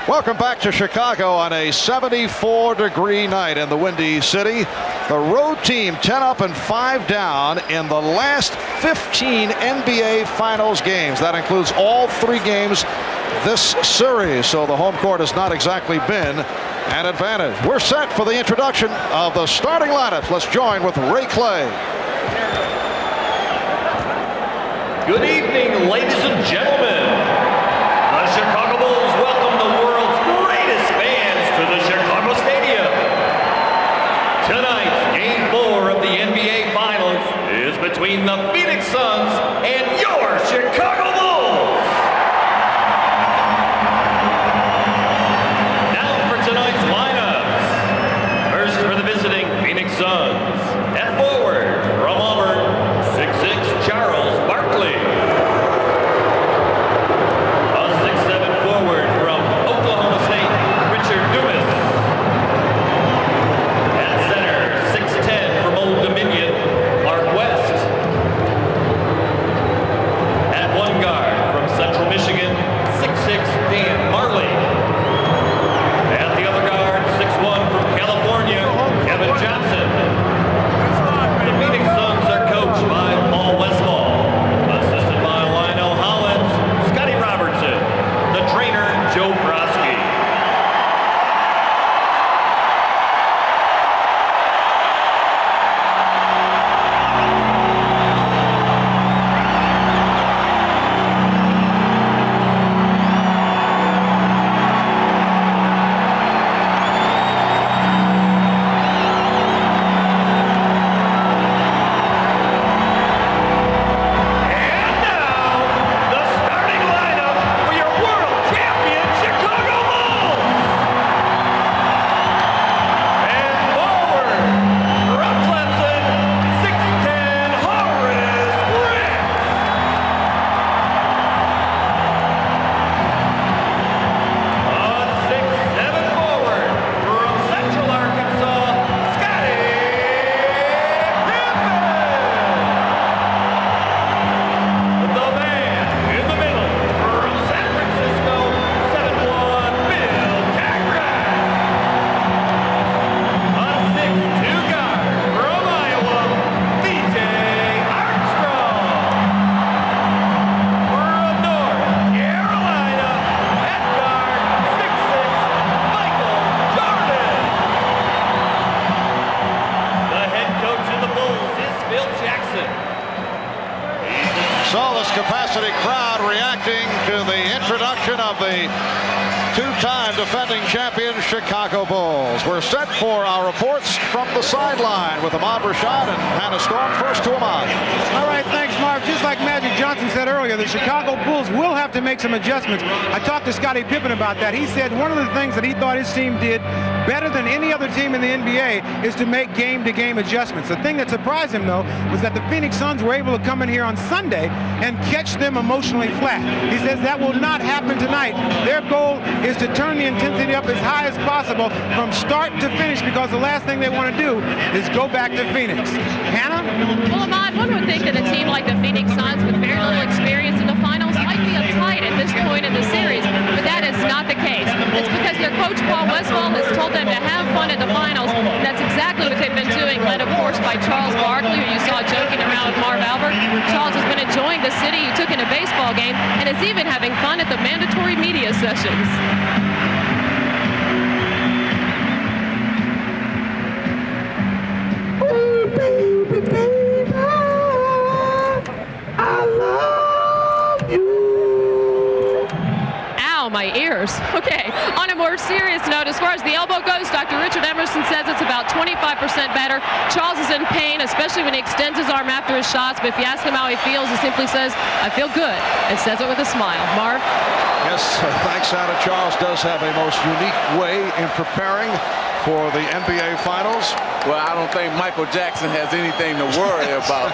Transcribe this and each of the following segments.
Welcome back to Chicago on a 74-degree night in the Windy City. The road team 10 up and 5 down in the last 15 NBA Finals games. That includes all 3 games this series, so the home court has not exactly been an advantage. We're set for the introduction of the starting lineups. Let's join with Ray Clay. Good evening, ladies and gentlemen. The Chicago Bulls welcome the world's greatest fans to the Chicago Stadium. Tonight's Game 4 of the NBA Finals is between the Phoenix Suns and your Chicago Bulls. Now for tonight's lineups. First for the visiting Phoenix Suns. At forward from Auburn, 6'6" Charles Barkley. Capacity crowd reacting to the introduction of the two-time defending champion Chicago Bulls. We're set for our reports from the sideline with Ahmad Rashad and Hannah Storm. First to Ahmad. All right, thanks, Mark. Just like Magic Johnson said earlier, the Chicago Bulls will have to make some adjustments. I talked to Scottie Pippen about that. He said one of the things that he thought his team did better than any other team in the NBA is to make game-to-game adjustments. The thing that surprised him, though, was that the Phoenix Suns were able to come in here on Sunday and catch them emotionally flat. He says that will not happen tonight. Their goal is to turn the intensity up as high as possible from start to finish, because the last thing they want to do is go back to Phoenix. Hannah? Well, Ahmad, one would think that a team like the Phoenix Suns with very little experience in the finals might be uptight at this point in the series, but that is not the case. It's because their coach, Paul Westphal, has told them to have fun at the finals. That's exactly what they've been doing, led, of course, by Charles Barkley, who you saw joking around with Marv Albert. Charles has been enjoying the city. He took in a baseball game and is even having fun at the mandatory media sessions. My ears. Okay, on a more serious note, as far as the elbow goes, Dr. Richard Emerson says it's about 25% better. Charles is in pain, especially when he extends his arm after his shots, but if you ask him how he feels, he simply says, I feel good, and says it with a smile. Marv? Yes, thanks, Anna. Charles does have a most unique way in preparing for the NBA Finals. Well, I don't think Michael Jackson has anything to worry about.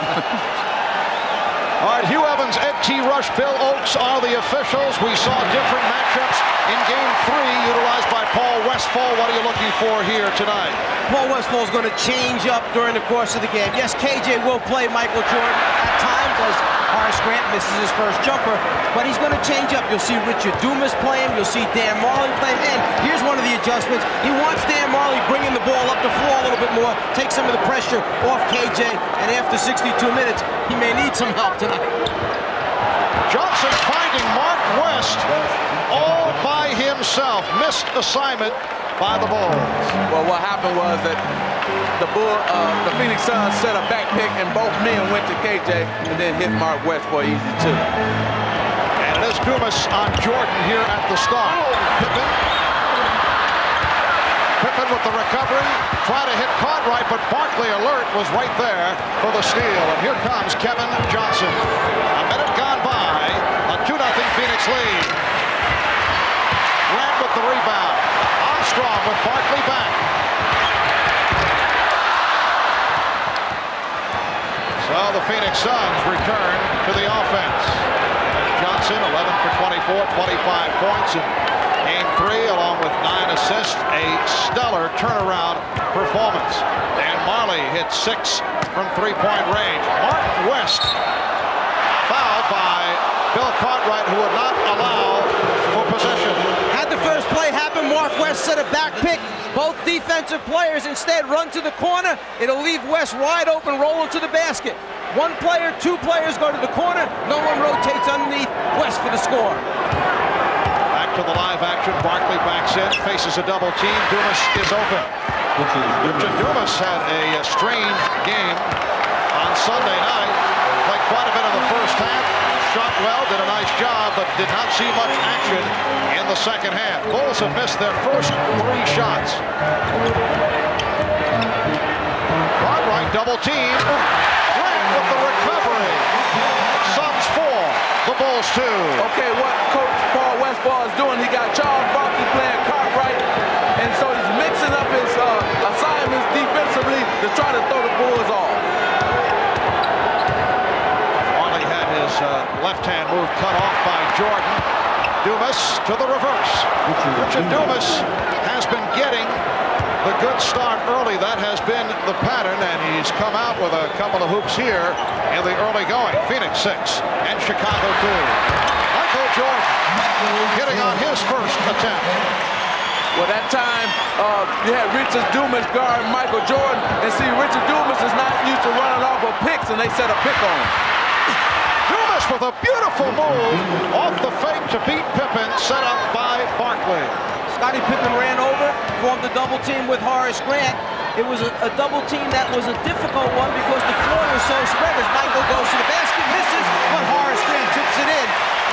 All right, Hugh Evans, Ed T. Rush, Bill Oakes are the officials. We saw different matchups in Game 3 utilized by Paul Westphal what are you looking for here tonight? Paul Westphal is going to change up during the course of the game. Yes, KJ will play Michael Jordan at times as Horace Grant misses his first jumper, but he's going to change up. You'll see Richard Dumas play him. You'll see Dan Marley play him. And here's one of the adjustments. He wants Dan Marley bringing the ball up the floor a little bit more, take some of the pressure off KJ, and after 62 minutes, he may need some help tonight. Johnson finding Mark West all by himself. Missed assignment by the Bulls. Well, what happened was that the Phoenix Suns set a back pick, and both men went to KJ and then hit Mark West for easy two. And it is Dumas on Jordan here at the start. Pippen with the recovery, try to hit Cartwright, but Barkley alert was right there for the steal. And here comes Kevin Johnson. A minute gone by, a 2-0 Phoenix lead. Grant with the rebound. Armstrong with Barkley back. So the Phoenix Suns return to the offense. Johnson, 11 for 24, 25 points in Game 3, along with 9 assists. A stellar turnaround performance. Dan Marley hit 6 from three-point range. Mark West fouled by Bill Cartwright, who would not allow for possession. Had the first play happen, Mark West set a back pick. Both defensive players instead run to the corner. It'll leave West wide open, rolling to the basket. One player, two players go to the corner. No one rotates underneath West for the score. Back to the live action. Barkley backs in, faces a double team. Dumas is open. Richard Dumas had a strange game on Sunday night. Played quite a bit of the first half. Shot well, did a nice job, but did not see much action in the second half. Bulls have missed their first 3 shots. Cartwright double team. Grant with the recovery. Suns 4, the Bulls 2. Okay, what Coach Paul Westphal is doing, he got Charles Barkley playing Cartwright, and so he's mixing up his assignments defensively to try to throw the Bulls off. Marley had his left hand move cut off by Jordan. Dumas to the reverse. Richard Dumas has been getting the good start early. That has been the pattern, and he's come out with a couple of hoops here in the early going. Phoenix 6 and Chicago 2. Michael Jordan hitting on his first attempt. Well, that time you had Richard Dumas guard Michael Jordan, and see, Richard Dumas is not used to running off of picks, and they set a pick on him. Dumas with a beautiful move off the fake to beat Pippen, set up by Barkley. Scottie Pippen ran over, formed a double team with Horace Grant. It was a double team that was a difficult one because the floor was so spread as Michael goes to the basket, misses, but Horace Grant tips it in.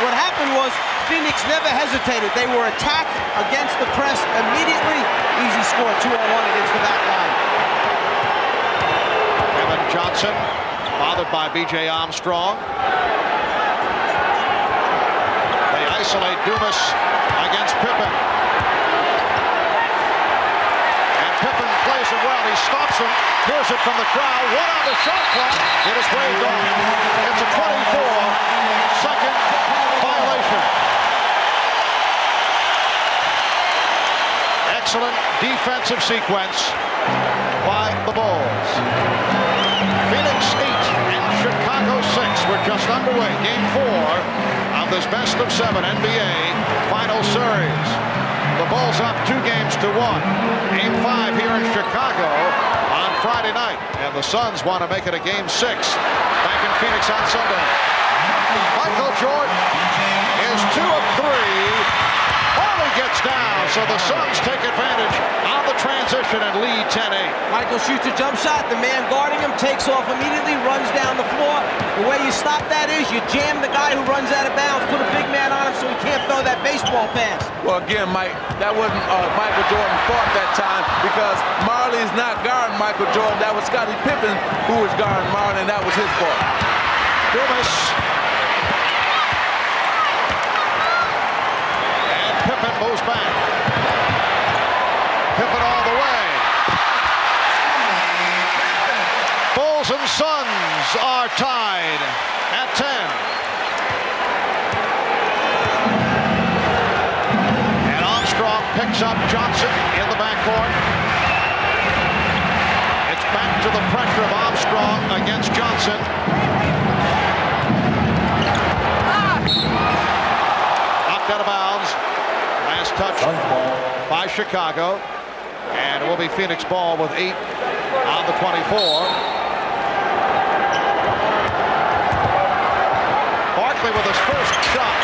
What happened was Phoenix never hesitated. They were attacked against the press immediately. Easy score, 2-on-1 against the back line. Kevin Johnson, bothered by B.J. Armstrong. They isolate Dumas against Pippen. And Pippen plays it well. He stops him, hears it from the crowd. One on the shot clock. It is waved off. It's a 24-second violation. Excellent defensive sequence by the Bulls. Phoenix 8 and Chicago 6. We're just underway. Game 4 of this best-of-7 NBA final series. The Bulls up 2 games to 1. Game 5 here in Chicago on Friday night. And the Suns want to make it a Game 6 back in Phoenix on Sunday. Michael Jordan is 2 of 3. Marley gets down, so the Suns take advantage on the transition and lead 10-8. Michael shoots a jump shot. The man guarding him takes off immediately, runs down the floor. The way you stop that is you jam the guy who runs out of bounds, put a big man on him so he can't throw that baseball pass. Well, again, Mike, that wasn't Michael Jordan's fault that time because Marley's not guarding Michael Jordan. That was Scottie Pippen who was guarding Marley, and that was his fault. Dumas. And Pippen moves back. Pippen all the way. Bulls and Suns are tied at 10. And Armstrong picks up Johnson in the backcourt. It's back to the pressure of Armstrong against Johnson. Knocked out of bounds. Last touch by Chicago. And it will be Phoenix ball with 8 on the 24. Barkley with his first shot.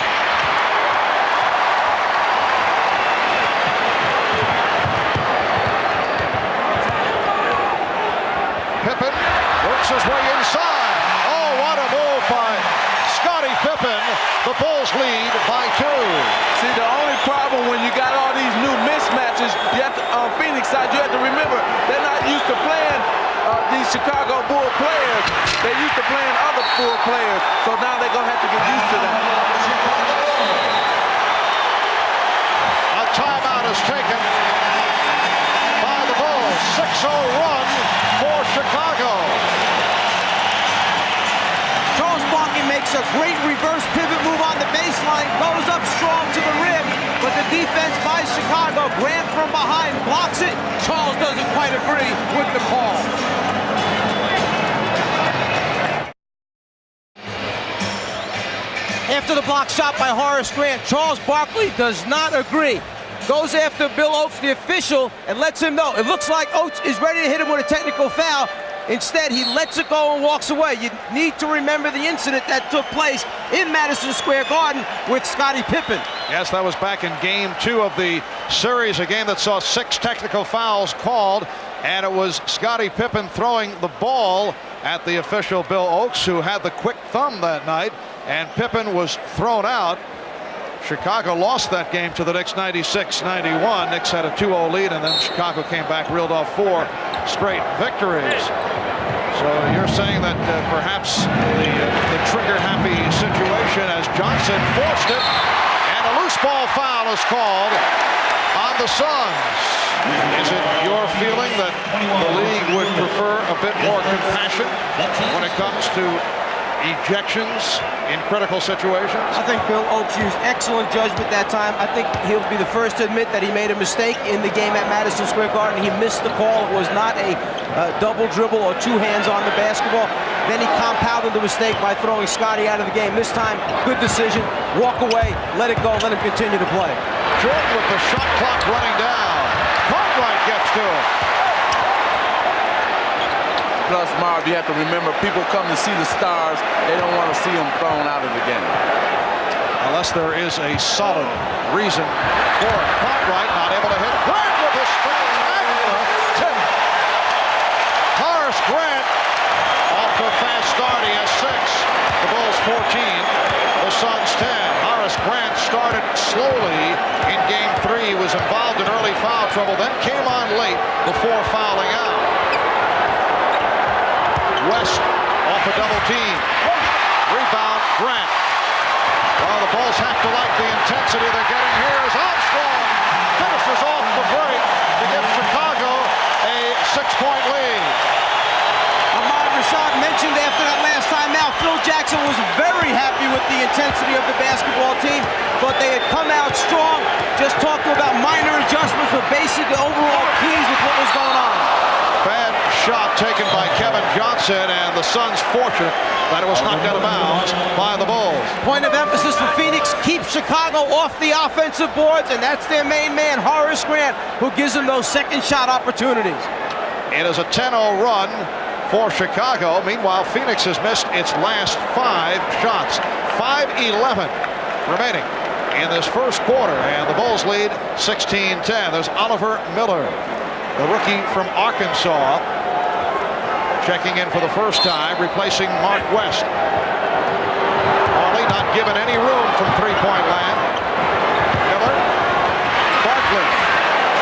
Pippen works his way inside. Oh, what a move by Scottie Pippen. The Bulls lead by 2. See, the only problem when you got all these new mismatches, you have to, on Phoenix side, you have to remember they're not used to playing these Chicago Bull players. They're used to playing other Bull players, so now they're going to have to get used to that. A timeout is taken by the Bulls. 6-0 run for Chicago. Charles Barkley makes a great reverse pivot move on the baseline, goes up strong to the rim, but the defense by Chicago, Grant from behind blocks it. Charles doesn't quite agree with the call. After the block shot by Horace Grant, Charles Barkley does not agree. Goes after Bill Oates, the official, and lets him know. It looks like Oates is ready to hit him with a technical foul. Instead, he lets it go and walks away. You need to remember the incident that took place in Madison Square Garden with Scottie Pippen. Yes, that was back in game 2 of the series, a game that saw 6 technical fouls called, and it was Scottie Pippen throwing the ball at the official Bill Oates, who had the quick thumb that night, and Pippen was thrown out. Chicago lost that game to the Knicks 96-91. Knicks had a 2-0 lead, and then Chicago came back, reeled off 4 straight victories. So you're saying that perhaps the trigger-happy situation as Johnson forced it, and a loose ball foul is called on the Suns. Is it your feeling that the league would prefer a bit more compassion when it comes to ejections in critical situations? I think Bill Oates used excellent judgment that time. I think he'll be the first to admit that he made a mistake in the game at Madison Square Garden. He missed the call. It was not a double dribble or 2 hands on the basketball. Then he compounded the mistake by throwing Scottie out of the game. This time, good decision. Walk away, let it go, let him continue to play. Jordan with the shot clock running down. Cartwright gets to it. Plus, Marv, you have to remember, people come to see the stars. They don't want to see them thrown out of the game. Unless there is a solid reason for it. Cartwright not able to hit. Grant with a spectacular tip. Horace Grant off to a fast start. He has 6. The Bulls 14. The Suns 10. Horace Grant started slowly in game 3. He was involved in early foul trouble, then came on late before fouling out. West off a double team. Rebound, Grant. Well, the Bulls have to like the intensity they're getting here as Armstrong finishes off the break to give Chicago a 6-point lead. Ahmad Rashad mentioned after that last timeout, Phil Jackson was very happy with the intensity of the basketball team, but they had come out strong, just talking about minor adjustments, but basically overall pleased with what was going on. Bad shot taken by Kevin Johnson, and the Suns fortunate that it was knocked out of bounds by the Bulls. Point of emphasis for Phoenix, keep Chicago off the offensive boards, and that's their main man, Horace Grant, who gives them those second shot opportunities. It is a 10-0 run for Chicago. Meanwhile, Phoenix has missed its last 5 shots. 5-11 remaining in this first quarter, and the Bulls lead 16-10. There's Oliver Miller, the rookie from Arkansas, checking in for the first time, replacing Mark West. Marley not given any room from three-point land. Miller, Barkley,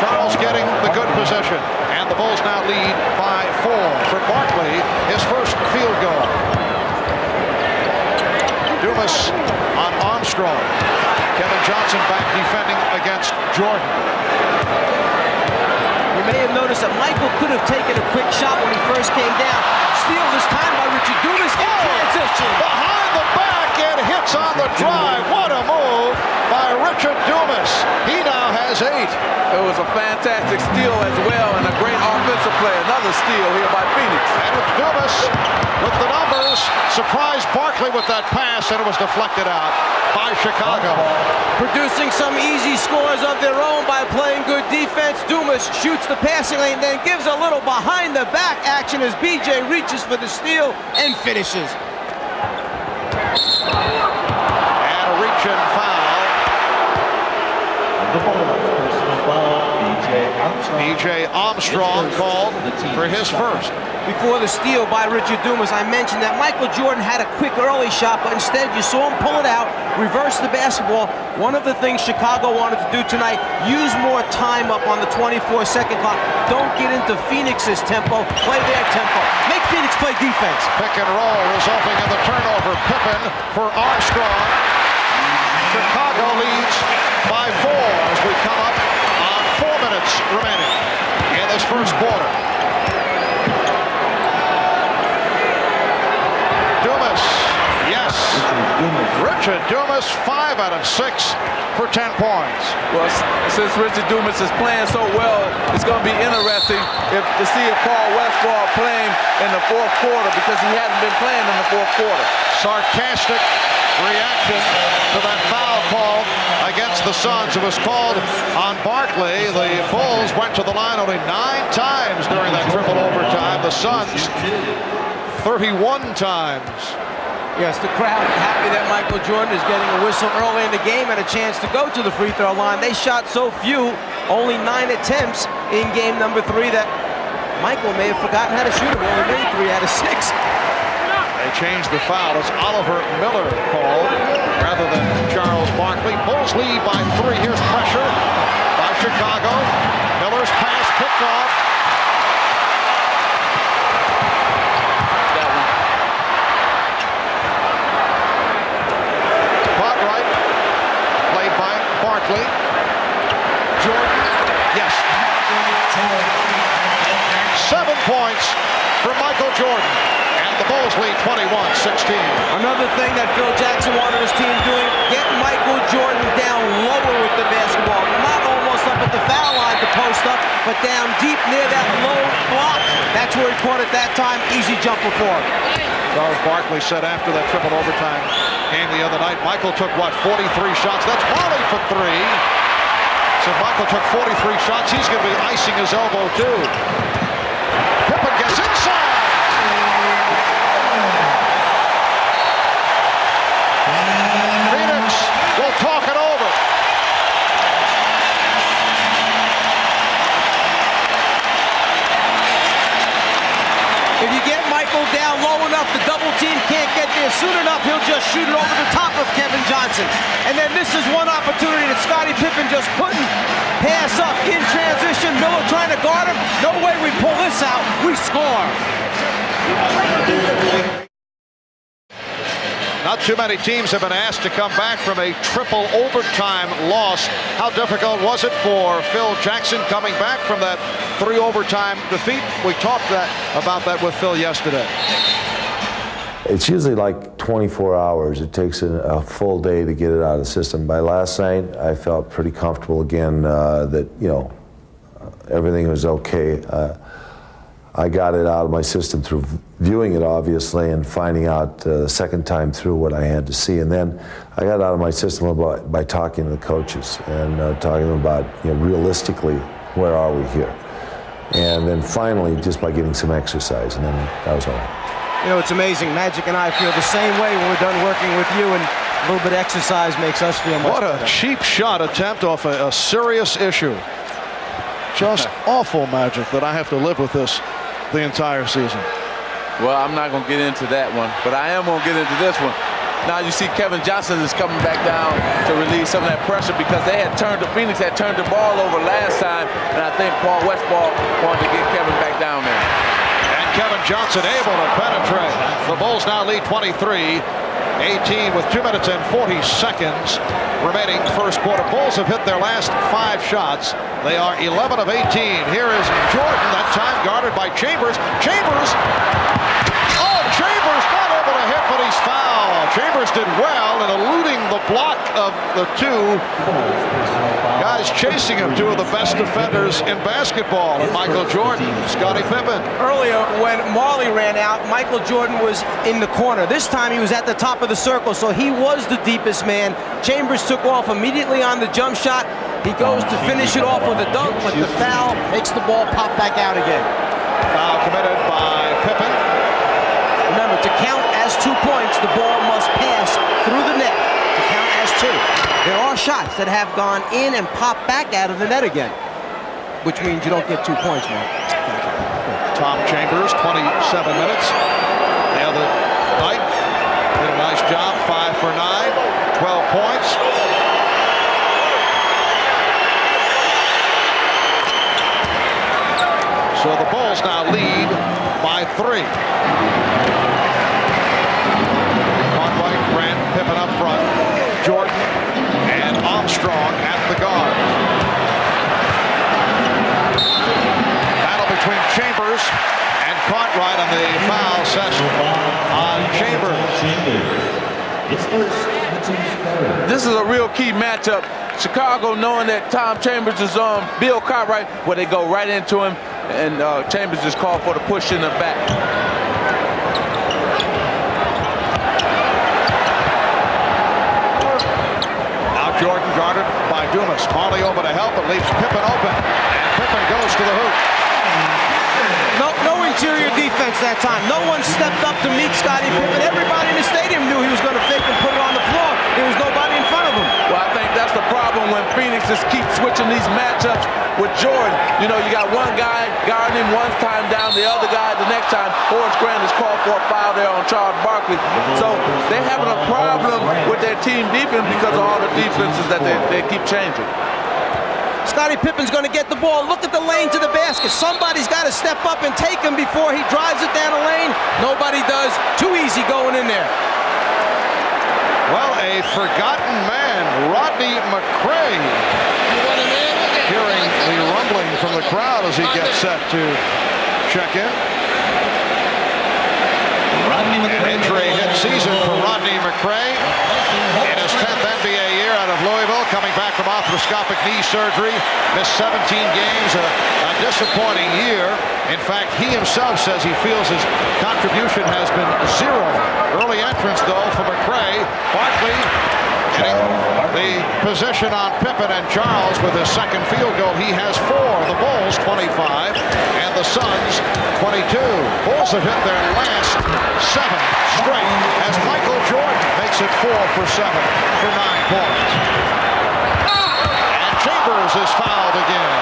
Charles getting the good position, and the Bulls now lead by 4. For Barkley, his first field goal. Dumas on Armstrong. Kevin Johnson back defending against Jordan. You may have noticed that Michael could have taken a quick shot when he first came down. Steal this time by Richard Dumas in transition. Behind the back and hits on the drive. What a move by Richard Dumas. He now has has 8. It was a fantastic steal as well, and a great offensive play. Another steal here by Phoenix. And Dumas with the numbers. Surprised Barkley with that pass, and it was deflected out by Chicago. Producing some easy scores of their own by playing good defense. Dumas shoots the passing lane, then gives a little behind-the-back action as BJ reaches for the steal and finishes. And a reach-in foul. The Bulls personal foul, B.J. Armstrong called for his first. Before the steal by Richard Dumas, I mentioned that Michael Jordan had a quick early shot, but instead you saw him pull it out, reverse the basketball. One of the things Chicago wanted to do tonight, use more time up on the 24-second clock. Don't get into Phoenix's tempo, play their tempo. Make Phoenix play defense. Pick and roll resulting in the turnover. Pippen for Armstrong. Chicago leads by 4 as we come up on 4 minutes remaining in this first quarter. Dumas, yes. Richard Dumas, 5 out of 6 for 10 points. Well, since Richard Dumas is playing so well, it's going to be interesting to see if Paul Westphal playing in the fourth quarter, because he hasn't been playing in the fourth quarter. Sarcastic reaction to that foul call against the Suns. It was called on Barkley. The Bulls went to the line only 9 times during that triple overtime. The Suns 31 times. Yes, the crowd happy that Michael Jordan is getting a whistle early in the game and a chance to go to the free throw line. They shot so few, only 9 attempts in game number 3, that Michael may have forgotten how to shoot. He only made 3 out of 6. They changed the foul. It's Oliver Miller called rather than Charles Barkley. Bulls lead by 3. Here's pressure by Chicago. Miller's pass picked off. Cartwright played by Barkley. Jordan, yes. 7 points for Michael Jordan. The Bulls lead 21-16. Another thing that Phil Jackson wanted his team doing, get Michael Jordan down lower with the basketball. Not almost up at the foul line to post up, but down deep near that low block. That's where he caught it that time. Easy jumper for him. Charles Barkley said after that triple overtime game the other night, Michael took, 43 shots? That's Marley for 3. So if Michael took 43 shots, he's going to be icing his elbow too. Pippen gets inside. Phoenix will talk it over. If you get Michael down low enough, the double team can't get there soon enough, he'll just shoot it over the top of Kevin Johnson. And then this is one opportunity that Scottie Pippen just couldn't pass up in transition. Miller trying to guard him. No way we pull this out. We score. Not too many teams have been asked to come back from a triple overtime loss. How difficult was it for Phil Jackson coming back from that 3 overtime defeat? We talked about that with Phil yesterday. It's usually like 24 hours. It takes a full day to get it out of the system. By last night, I felt pretty comfortable again that, everything was okay. I got it out of my system through viewing it, obviously, and finding out the second time through what I had to see. And then I got it out of my system by talking to the coaches and talking to them about, realistically, where are we here? And then finally, just by getting some exercise, and then that was all right. It's amazing. Magic and I feel the same way when we're done working with you, and a little bit of exercise makes us feel much better. What a cheap shot attempt off a serious issue. Just awful, Magic, that I have to live with this the entire season. Well, I'm not going to get into that one, but I am going to get into this one. Now you see Kevin Johnson is coming back down to relieve some of that pressure, because Phoenix had turned the ball over last time, and I think Paul Westphal wanted to get Kevin back down there. And Kevin Johnson able to penetrate. The Bulls now lead 23-18 with 2 minutes and 40 seconds remaining first quarter. Bulls have hit their last 5 shots. They are 11 of 18. Here is Jordan, that time guarded by Chambers. Chambers not able to hit, but he's fouled. Chambers did well in eluding the block of the two guys chasing him, two of the best defenders in basketball, and Michael Jordan, Scottie Pippen. Earlier, when Marley ran out, Michael Jordan was in the corner. This time he was at the top of the circle, so he was the deepest man. Chambers took off immediately on the jump shot. He goes to finish it off with a dunk, but the foul makes the ball pop back out again. Foul committed by Pippen. Remember, to count as 2 points, the ball must pass through the net to count as 2. There are shots that have gone in and popped back out of the net again, which means you don't get 2 points, Mark. Tom Chambers, 27 minutes. The other night, did a nice job, 5 for 9, 12 points. So the Bulls now lead by 3. Conway, Grant, Pippen up front, Jordan, and Armstrong at the guard. Battle between Chambers and Cartwright on the foul session on Chambers. This is a real key matchup. Chicago, knowing that Tom Chambers is on Bill Cartwright, where they go right into him, and Chambers just called for the push in the back. Now Jordan guarded by Dumas. Marley over to help, but leaves Pippen open. And Pippen goes to the hoop. No interior defense that time. No one stepped up to meet Scottie Pippen. Everybody in the stadium knew he was going to fake and put it on the floor. There was nobody in front of him. Well, I think that's the problem when Phoenix just keeps switching these matchups with Jordan. You know, you got one guy guarding him one time down, the other guy the next time. Horace Grant is called for a foul there on Charles Barkley. So they're having a problem with their team defense because of all the defenses that they keep changing. Scottie Pippen's going to get the ball. Look at the lane to the basket. Somebody's got to step up and take him before he drives it down the lane. Nobody does. Too easy going in there. Well, a forgotten man, Rodney McCray. Hearing the rumbling from the crowd as he gets set to check in. An injury-hit season for Rodney McCray. In his 10th NBA year out of Louisville, coming back from arthroscopic knee surgery, missed 17 games, a disappointing year. In fact, he himself says he feels his contribution has been 0. Early entrance, though, for McCray. Barkley getting the position on Pippen, and Charles with his second field goal. He has 4. The Bulls 25 and the Suns 22. Bulls have hit their last 7 straight as Michael Jordan makes it 4 for 7 for 9 points. And Chambers is fouled again.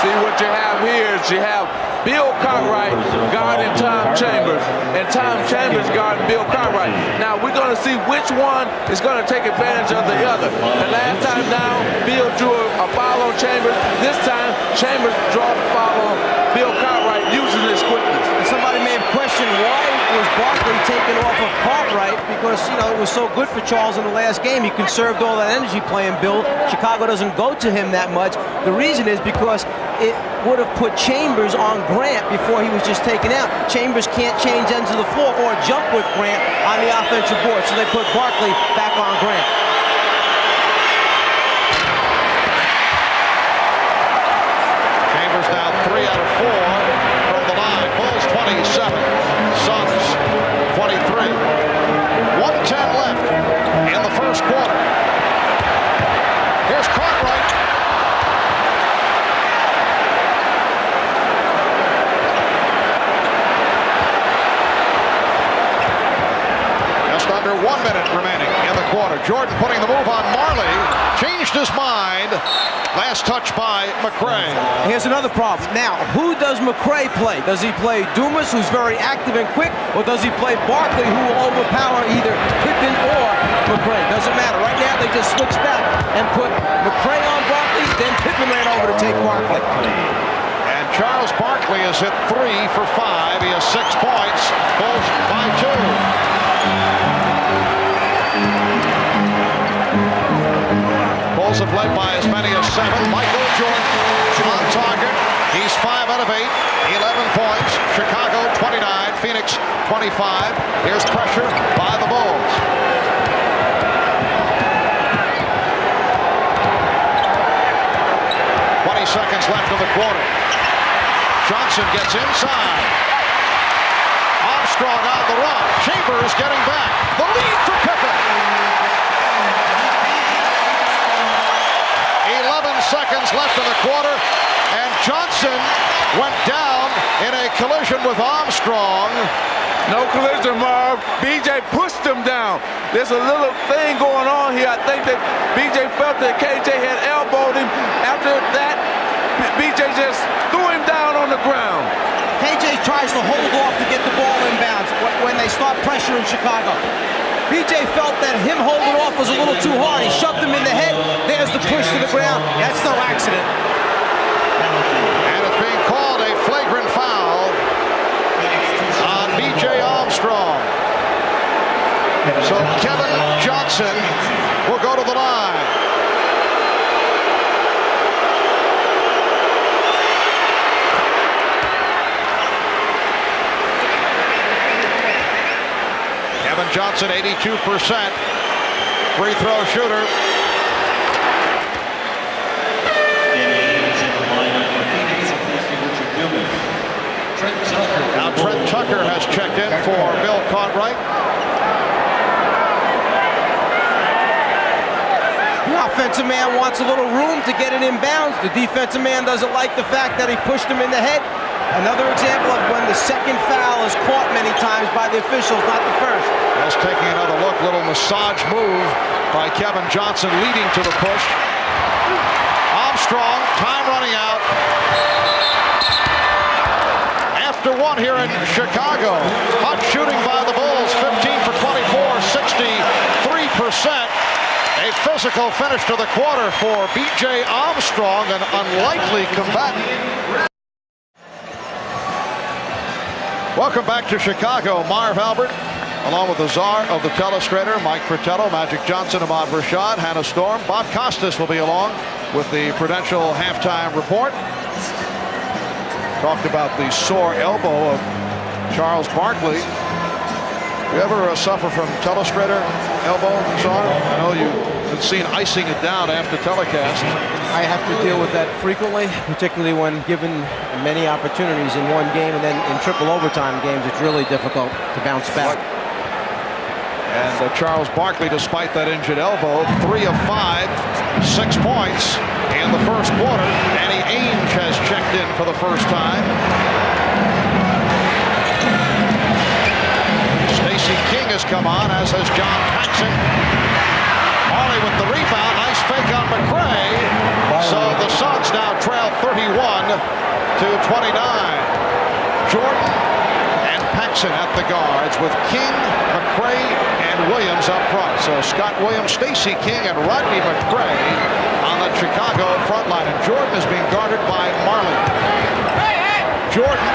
See, what you have here is you have Bill Cartwright guarding Tom Chambers, and Tom Chambers guarding Bill Cartwright. Now, we're going to see which one is going to take advantage of the other. The last time down, Bill drew a foul on Chambers. This time, Chambers draws a foul on Bill Cartwright using his quickness. And somebody may have questioned why was Barkley taken off of Cartwright, because, you know, it was so good for Charles in the last game. He conserved all that energy playing Bill. Chicago doesn't go to him that much. The reason is because it would have put Chambers on Grant before he was just taken out. Chambers can't change ends of the floor or jump with Grant on the offensive board, so they put Barkley back on Grant. Chambers now 3 out of 4 from the line. Bulls 27, Suns 23. 1:10 left in the first quarter. Here's Cartwright. Just under 1 minute remaining in the quarter. Jordan putting the move on Marley. Changed his mind. Last touch by McCray. Here's another problem. Now, who does McCray play? Does he play Dumas, who's very active and quick, or does he play Barkley, who will overpower either Pippen or McCray? Doesn't matter. Right now, they just switched back and put McCray on Barkley, then Pippen ran over to take Barkley. And Charles Barkley has hit 3 for 5. He has 6 points. Bulls by 2. Bulls have led by as many as 7. Michael Jordan on target. He's 5 out of 8, 11 points. Chicago 29, Phoenix 25. Here's pressure by the Bulls. Seconds left in the quarter. Johnson gets inside. Armstrong on the run. Chambers getting back. The lead for Pippen. 11 seconds left in the quarter, and Johnson went down in a collision with Armstrong. No collision, Marv. BJ pushed him down. There's a little thing going on here. I think that BJ felt that KJ had elbowed him. After that, BJ just threw him down on the ground. KJ tries to hold off to get the ball inbounds when they start pressuring Chicago. BJ felt that him holding off was a little too hard. He shoved him in the head. There's the push to the ground. That's no accident. And it's being called a flagrant foul on B.J. Armstrong. So Kevin Johnson will go to the line. Kevin Johnson, 82% free throw shooter. Now Trent Tucker has checked in for Bill Cartwright. The offensive man wants a little room to get it inbounds. The defensive man doesn't like the fact that he pushed him in the head. Another example of when the second foul is caught many times by the officials, not the first. Just taking another look, little massage move by Kevin Johnson leading to the push. Armstrong, time running out. After one here in Chicago. Hot shooting by the Bulls, 15 for 24, 63%. A physical finish to the quarter for B.J. Armstrong, an unlikely combatant. Welcome back to Chicago. Marv Albert, along with the czar of the telestrator, Mike Fratello, Magic Johnson, Ahmad Rashad, Hannah Storm. Bob Costas will be along with the Prudential halftime report. Talked about the sore elbow of Charles Barkley. You ever suffer from telestrator elbow, Czar? I know you've seen icing it down after telecast. I have to deal with that frequently, particularly when given many opportunities in one game, and then in triple overtime games, it's really difficult to bounce back. And Charles Barkley, despite that injured elbow, 3 of 5, 6 points in the first quarter. Danny Ainge has checked in for the first time. Stacey King has come on, as has John Paxson. Marley with the rebound. Nice fake on McRae. So the Suns now trail 31 to 29. Jordan and Paxson at the guards with King, McRae, and Williams up front. So Scott Williams, Stacey King, and Rodney McRae on the Chicago front line. And Jordan is being guarded by Marley. Jordan.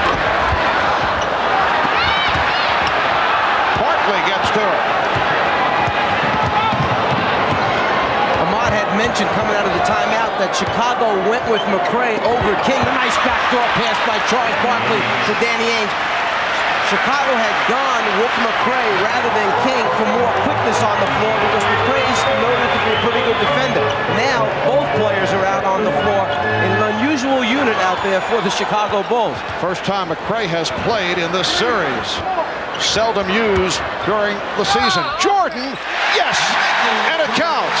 Barkley gets to it. Ahmad had mentioned coming out of the timeout that Chicago went with McRae over King. A nice backdoor pass by Charles Barkley to Danny Ainge. Chicago had gone with McRae rather than King for more quickness on the floor because McRae is noted to be a pretty good defender. Now both players are out on the floor in an unusual unit out there for the Chicago Bulls. First time McRae has played in this series. Seldom used during the season. Jordan, yes, and it counts.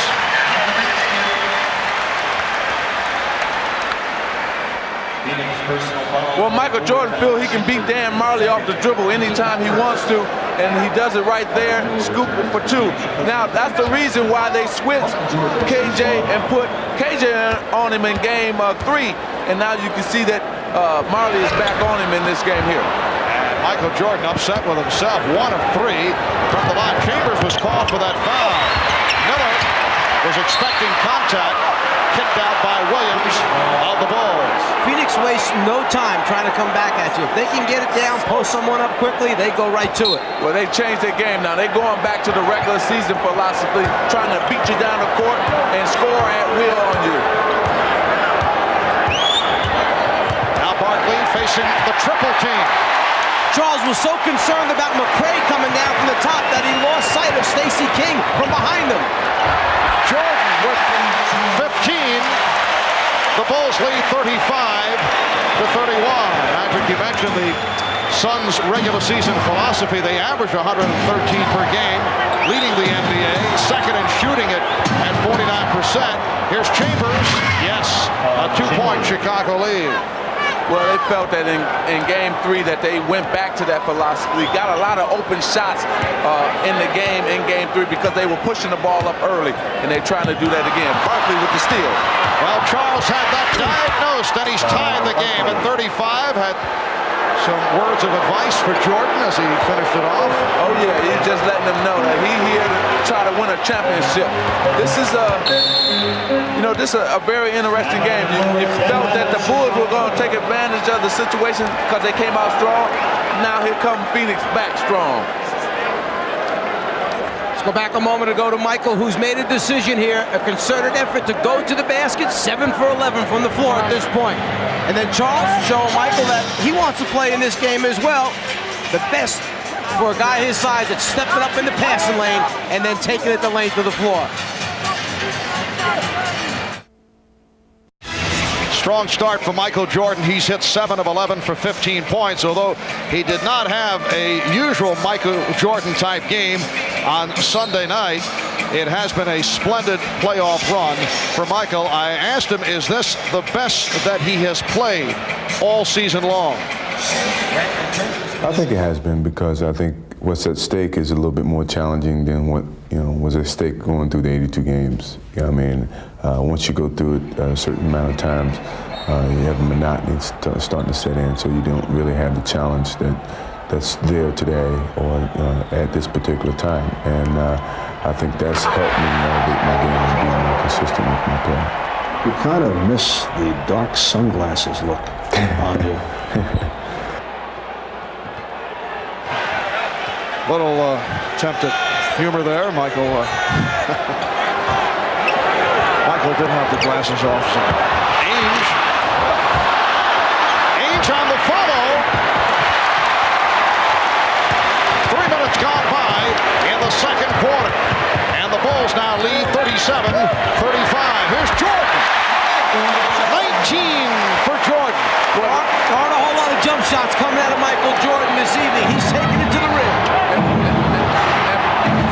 Well, Michael Jordan feels he can beat Dan Marley off the dribble anytime he wants to, and he does it right there, scoop it for 2. Now, that's the reason why they switched KJ and put KJ on him in game 3, and now you can see that Marley is back on him in this game here. And Michael Jordan upset with himself, 1 of 3 from the line. Chambers was called for that foul. Miller was expecting contact, kicked out by Williams of the Bulls. Phoenix wastes no time trying to come back at you. If they can get it down, post someone up quickly, they go right to it. Well, they changed their game now. They're going back to the regular season philosophy, trying to beat you down the court and score at will on you. Now Barkley facing the triple team. Charles was so concerned about McCray coming down from the top that he lost sight of Stacey King from behind him. Jordan with 15. The Bulls lead 35-31. Patrick, you mentioned the Suns' regular season philosophy. They average 113 per game, leading the NBA, second in shooting at 49%. Here's Chambers. Yes, a 2-point Chicago lead. Well, they felt that in Game 3 that they went back to that philosophy, got a lot of open shots in the game in Game 3 because they were pushing the ball up early, and they're trying to do that again. Barkley with the steal. Well, Charles had that diagnosed, and he's tied the game at 35. Had some words of advice for Jordan as he finished it off. Oh, yeah, he's just letting them know that he's here to try to win a championship. This is a very interesting game. You felt that the Bulls were going to take advantage of the situation because they came out strong. Now here comes Phoenix back strong. Let's go back a moment ago to Michael, who's made a decision here, a concerted effort to go to the basket, 7 for 11 from the floor at this point. And then Charles showing Michael that he wants to play in this game as well. The best for a guy his size that's stepping up in the passing lane and then taking it the length of the floor. Strong start for Michael Jordan. He's hit 7 of 11 for 15 points, although he did not have a usual Michael Jordan type game on Sunday night. It has been a splendid playoff run for Michael. I asked him, is this the best that he has played all season long? I think it has been, because I think what's at stake is a little bit more challenging than what was at stake going through the 82 games. I mean, once you go through it a certain amount of times, you have a monotony starting to set in, so you don't really have the challenge that's there today or at this particular time. And I think that's helped me elevate my game and be more consistent with my play. You kind of miss the dark sunglasses look on you. Little attempt at humor there, Michael. Michael did have the glasses off. So. Ainge on the follow. 3 minutes gone by in the second quarter. And the Bulls now lead 37-35. Here's Jordan. 19 for Jordan. There aren't a whole lot of jump shots coming out of Michael Jordan this evening. He's taking it to the rim.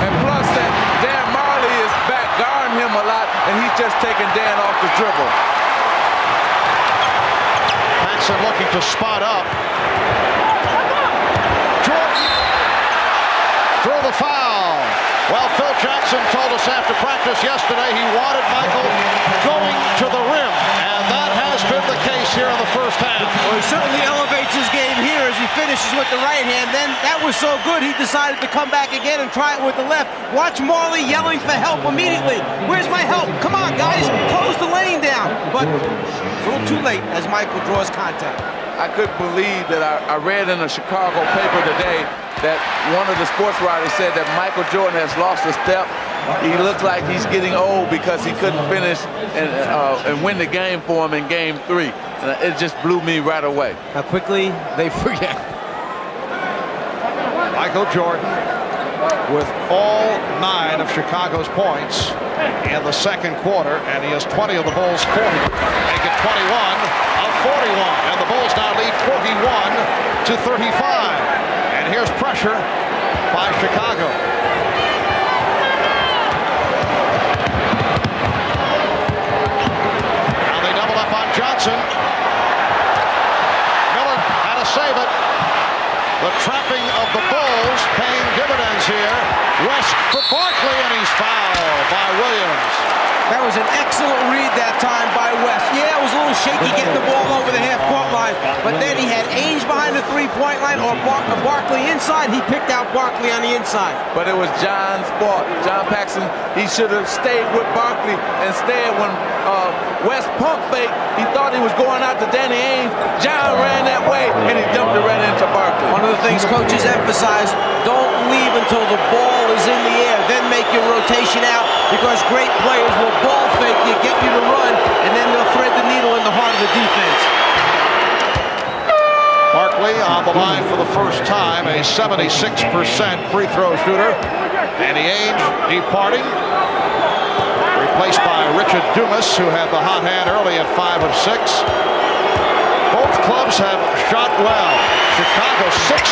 And plus that Dan Marley is back guarding him a lot, and he's just taking Dan off the dribble. Paxson looking to spot up. Jordan through the foul. Well, Phil Jackson told us after practice yesterday he wanted Michael going to the rim, and that has been the case here in the first half. Well, he certainly elevates his game here as he finishes with the right hand. Then that was so good, he decided to come back again and try it with the left. Watch Marley yelling for help immediately. Where's my help? Come on, guys, close the lane down. But a little too late as Michael draws contact. I couldn't believe that I read in a Chicago paper today that one of the sports writers said that Michael Jordan has lost a step. He looks like he's getting old because he couldn't finish and win the game for him in Game 3. And it just blew me right away. How quickly they forget. Michael Jordan with all 9 of Chicago's points in the second quarter, and he has 20 of the Bulls' 40. Make it 21 of 41, and the Bulls now lead 41-35. And here's pressure by Chicago. Now they double up on Johnson. Miller had to save it. The trapping of the Bulls paying dividends here. West for Barkley, and he's fouled by Williams. That was an excellent read that time by West. Yeah, it was a little shaky getting the ball over the half-court line, but then he had Ainge behind the three-point line or Barkley inside. He picked out Barkley on the inside. But it was John's fault. John Paxson, he should have stayed with Barkley. Instead, when West pump fake, he thought he was going out to Danny Ainge. John ran that way, and he dumped it right into Barkley. One of the things coaches emphasize, don't leave until the ball is in the air, then make your rotation out, because great players will ball fake you, get you to run, and then they'll thread the needle in the heart of the defense. on the line for the first time, a 76% free throw shooter. Danny Ainge departing, replaced by Richard Dumas, who had the hot hand early at 5 of 6. Both clubs have shot well. Chicago 65%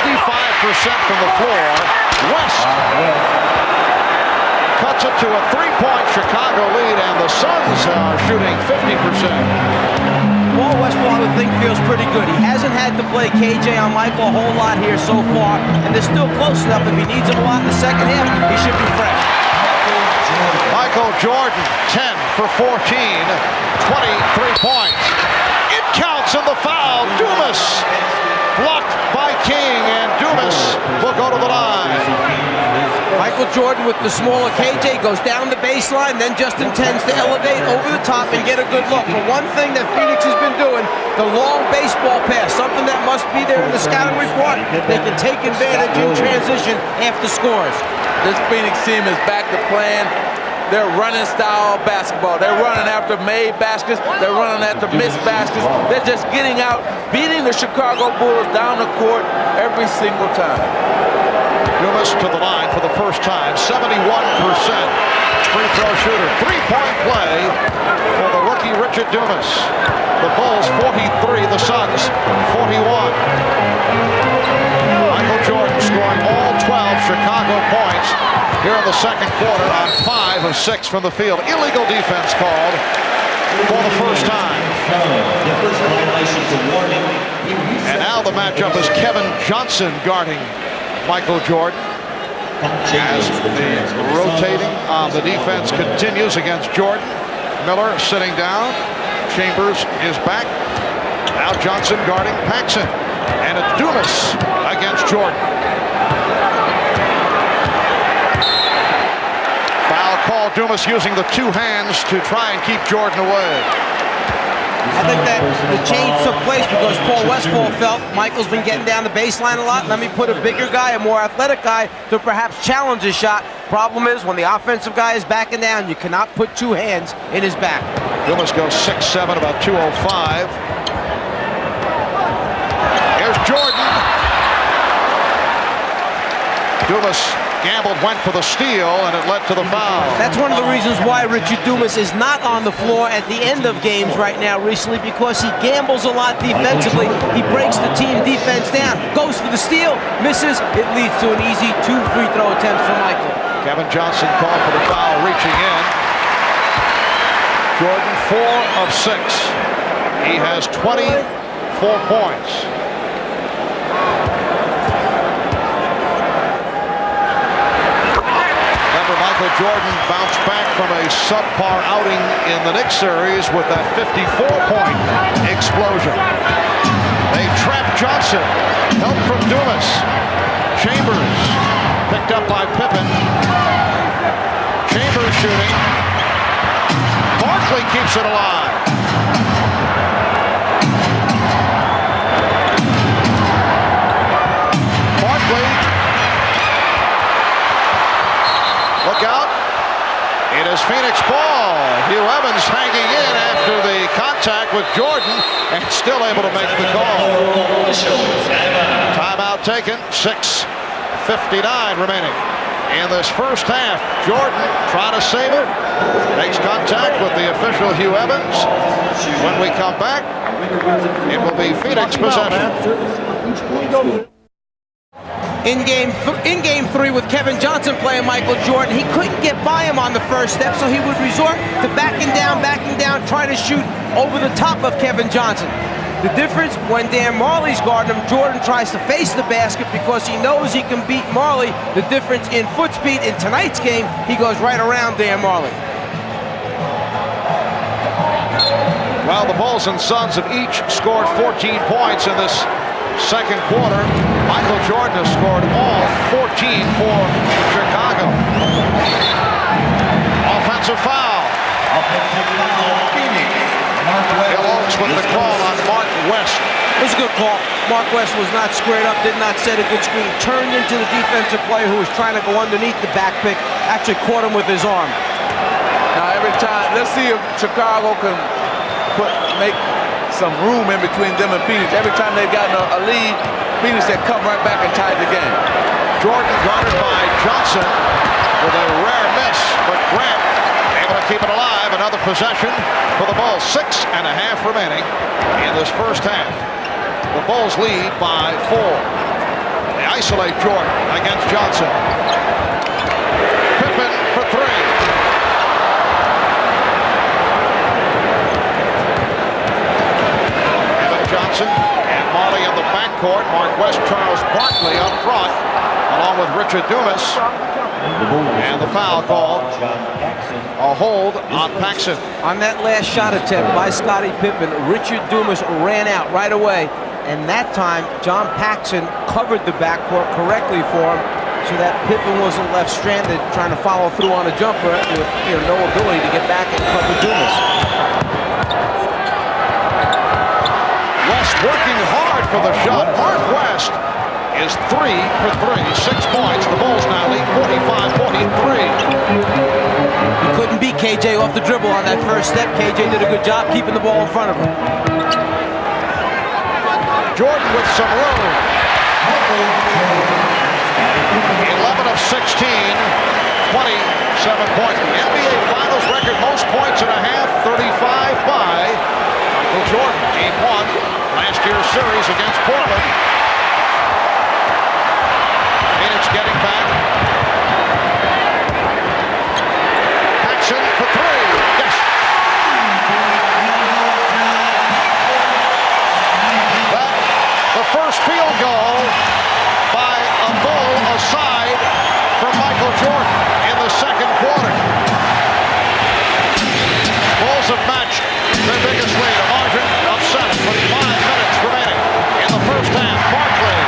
from the floor. West cuts it to a 3-point Chicago lead, and the Suns are shooting 50%. Paul Westphal, I would think, feels pretty good. He hasn't had to play KJ on Michael a whole lot here so far, and they're still close enough. If he needs him a lot in the second half, he should be fresh. Michael Jordan, 10 for 14, 23 points. It counts in the foul. Dumas blocked by King, and Dumas will go to the line. Michael Jordan with the smaller KJ goes down the baseline, then just intends to elevate over the top and get a good look. But one thing that Phoenix has been doing, the long baseball pass, something that must be there in the scouting report. They can take advantage in transition after scores. This Phoenix team is back to playing their running style basketball. They're running after made baskets. They're running after missed baskets. They're just getting out, beating the Chicago Bulls down the court every single time. Dumas to the line for the first time, 71% free throw shooter. 3-point play for the rookie Richard Dumas. The Bulls 43, the Suns 41. Michael Jordan scoring all 12 Chicago points here in the second quarter on 5 of 6 from the field. Illegal defense called for the first time. And now the matchup is Kevin Johnson guarding Michael Jordan as the rotating on the defense continues against Jordan. Miller sitting down. Chambers is back. Now Johnson guarding Paxson. And it's Dumas against Jordan. Foul call. Dumas using the two hands to try and keep Jordan away. I think that the change took place because Paul Westphal felt Michael's been getting down the baseline a lot. Let me put a bigger guy, a more athletic guy, to perhaps challenge his shot. Problem is, when the offensive guy is backing down, you cannot put two hands in his back. Dumas goes 6'7", about 205. Here's Jordan. Dumas gambled, went for the steal, and it led to the foul. That's one of the reasons why Richard Dumas is not on the floor at the end of games right now recently, because he gambles a lot defensively. He breaks the team defense down, goes for the steal, misses. It leads to an easy 2 free throw attempts for Michael. Kevin Johnson called for the foul, reaching in. Jordan 4 of 6. He has 24 points. Michael Jordan bounced back from a subpar outing in the Knicks series with that 54-point explosion. They trap Johnson. Help from Dumas. Chambers picked up by Pippen. Chambers shooting. Barkley keeps it alive. Barkley. Look out. It is Phoenix ball. Hugh Evans hanging in after the contact with Jordan and still able to make the call. Timeout taken. 6:59 remaining in this first half. Jordan trying to save it. Makes contact with the official Hugh Evans. When we come back, it will be Phoenix possession. In game 3 with Kevin Johnson playing Michael Jordan, he couldn't get by him on the first step, so he would resort to backing down, trying to shoot over the top of Kevin Johnson. The difference, when Dan Marley's guarding him, Jordan tries to face the basket because he knows he can beat Marley. The difference in foot speed in tonight's game, he goes right around Dan Marley. Well, the Bulls and Suns have each scored 14 points in this second quarter. Michael Jordan has scored all 14 for Chicago. Offensive foul. Bill Oakes with the call on Mark West. It was a good call. Mark West was not squared up, did not set a good screen, turned into the defensive player who was trying to go underneath the back pick, actually caught him with his arm. Now every time, let's see if Chicago can make some room in between them and Phoenix. Every time they've gotten a lead, Phoenix had come right back and tied the game. Jordan guarded by Johnson with a rare miss, but Grant able to keep it alive. Another possession for the Bulls. 6.5 remaining in this first half. The Bulls lead by 4. They isolate Jordan against Johnson. Pippen for 3. Evan Johnson and Molly in the backcourt. Mark West, Charles Barkley up front, along with Richard Dumas. And the foul called. A hold on Paxson. On that last shot attempt by Scottie Pippen, Richard Dumas ran out right away. And that time, John Paxson covered the backcourt correctly for him so that Pippen wasn't left stranded trying to follow through on a jumper with no ability to get back and cover Dumas. West working hard for the shot. Mark West is 3 for 3, 6 points. The Bulls now lead 45-43. He couldn't beat KJ off the dribble on that first step. KJ did a good job keeping the ball in front of him. Jordan with some room. 11 of 16, 27 points. The NBA Finals record most points in a half, 35 by Michael Jordan. Game 1, last year's series against Portland. Phoenix getting back. Paxson for 3. Yes. The first field goal by a Bull aside from Michael Jordan in the second quarter. Bulls have matched their biggest lead, a margin of 7 with 5 minutes remaining in the first half. Barkley.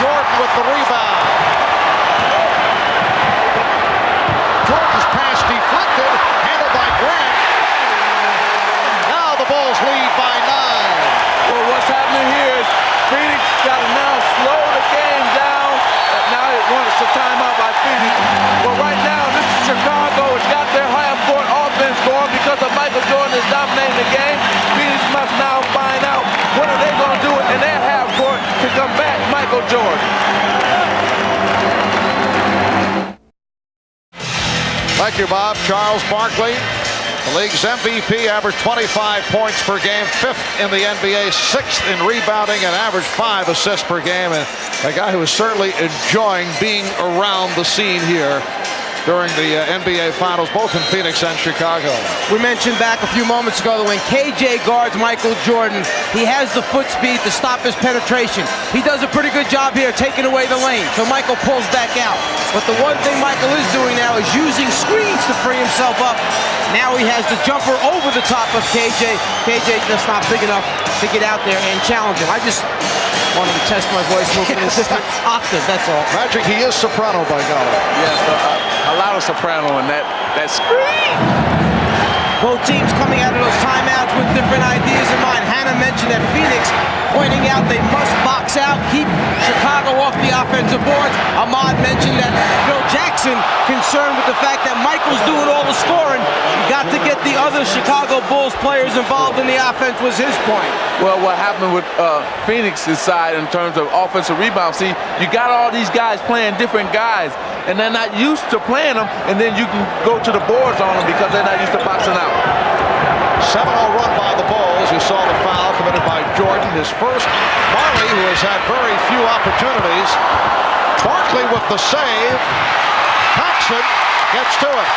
Jordan with the rebound. Jordan's pass deflected, handled by Grant. Now the Bulls lead by 9. Well, what's happening here is Phoenix got to now slow the game down. Now it wants a timeout by Phoenix. But right now, this is Chicago. It's got their half-court offense going because of Michael Jordan is dominating the game. Phoenix must now find out what are they going to do in their half-court to combat Michael Jordan. Thank you, Bob. Charles Barkley, the league's MVP, averaged 25 points per game, 5th in the NBA, 6th in rebounding, and averaged 5 assists per game. And a guy who is certainly enjoying being around the scene here during the NBA Finals, both in Phoenix and Chicago. We mentioned back a few moments ago that when KJ guards Michael Jordan, he has the foot speed to stop his penetration. He does a pretty good job here taking away the lane, so Michael pulls back out. But the one thing Michael is doing now is using screens to free himself up. Now he has the jumper over the top of KJ. KJ just not big enough to get out there and challenge him. I just wanted to test my voice a different octave, that's all. Magic, he is soprano by golly. Yes, a lot of soprano in that scream. Both teams coming out of those timeouts with different ideas in mind. Hannah mentioned that Phoenix pointing out they must box out, keep Chicago off the offensive boards. Ahmad mentioned that Phil Jackson concerned with the fact that Michael's doing all the scoring. You got to get the other Chicago Bulls players involved in the offense was his point. Well, what happened with Phoenix's side in terms of offensive rebound, see, you got all these guys playing different guys, and they're not used to playing them, and then you can go to the boards on them because they're not used to boxing out. 7-0 run by the Bulls. You saw the foul committed by Jordan. His first. Marley, who has had very few opportunities. Barkley with the save. Paxson gets to it.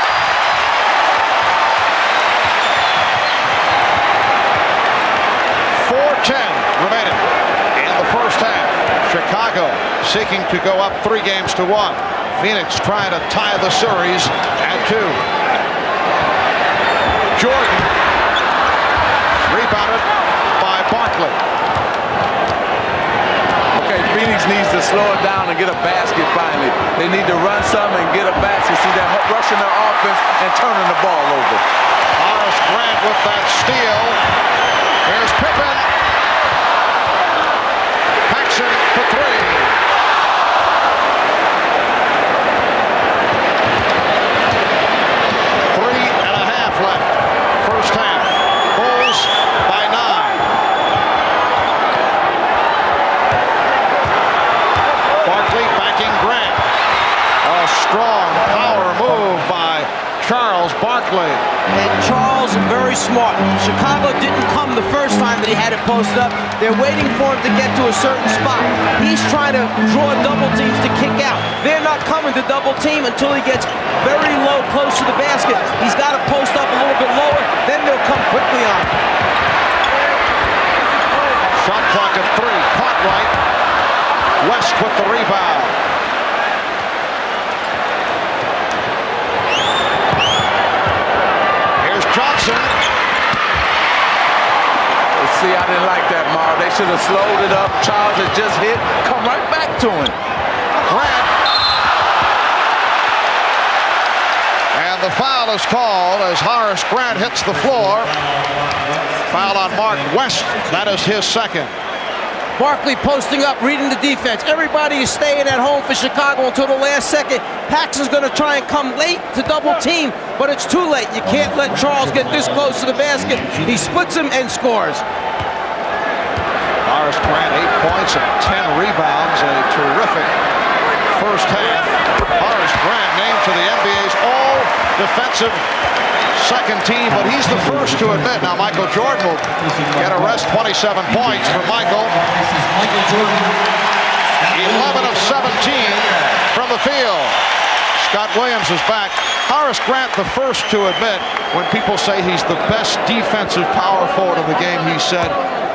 Remaining in the first half. Chicago seeking to go up 3 games to 1. Phoenix trying to tie the series at 2. Jordan rebounded by Barkley. Okay, Phoenix needs to slow it down and get a basket finally. They need to run some and get a basket. See, they're rushing their offense and turning the ball over. Horace Grant with that steal. Here's Pippen. Paxson for 3. 3.5 left. First half. Bulls by 9. Barkley. And Charles, very smart. Chicago didn't come the first time that he had it posted up. They're waiting for him to get to a certain spot. He's trying to draw double teams to kick out. They're not coming to double team until he gets very low, close to the basket. He's got to post up a little bit lower, then they'll come quickly on him. Shot clock at 3. Caught right. West with the rebound. Here's Johnson. See, I didn't like that, Mar. They should have slowed it up. Charles had just hit. Come right back to him. Grant. And the foul is called as Horace Grant hits the floor. Foul on Mark West. That is his second. Barkley posting up, reading the defense. Everybody is staying at home for Chicago until the last second. Paxson's going to try and come late to double team, but it's too late. You can't let Charles get this close to the basket. He splits him and scores. Horace Grant, 8 points and 10 rebounds. A terrific first half. Horace Grant named to the NBA's all-defensive second team, but he's the first to admit. Now Michael Jordan will get a rest. 27 points for Michael. 11 of 17 from the field. Scott Williams is back. Horace Grant the first to admit when people say he's the best defensive power forward in the game, he said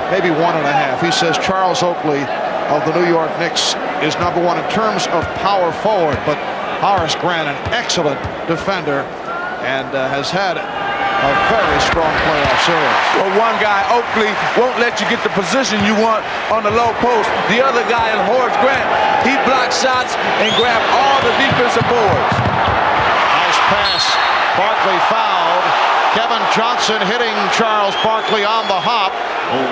maybe 1.5. He says Charles Oakley of the New York Knicks is #1 in terms of power forward, but Horace Grant, an excellent defender, and has had a very strong playoff series. Well, one guy, Oakley, won't let you get the position you want on the low post. The other guy, Horace Grant, he blocks shots and grabs all the defensive boards. Nice pass. Barkley fouled. Kevin Johnson hitting Charles Barkley on the hop,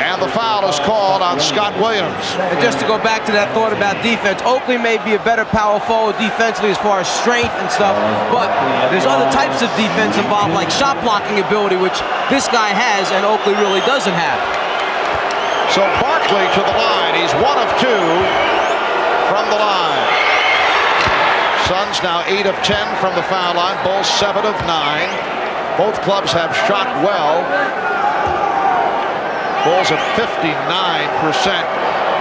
and the foul is called on Scott Williams. And just to go back to that thought about defense, Oakley may be a better power forward defensively as far as strength and stuff, but there's other types of defense involved, like shot blocking ability, which this guy has and Oakley really doesn't have. So Barkley to the line. He's 1 of 2 from the line. Suns now 8 of 10 from the foul line. Bulls 7 of 9. Both clubs have shot well. Bulls at 59%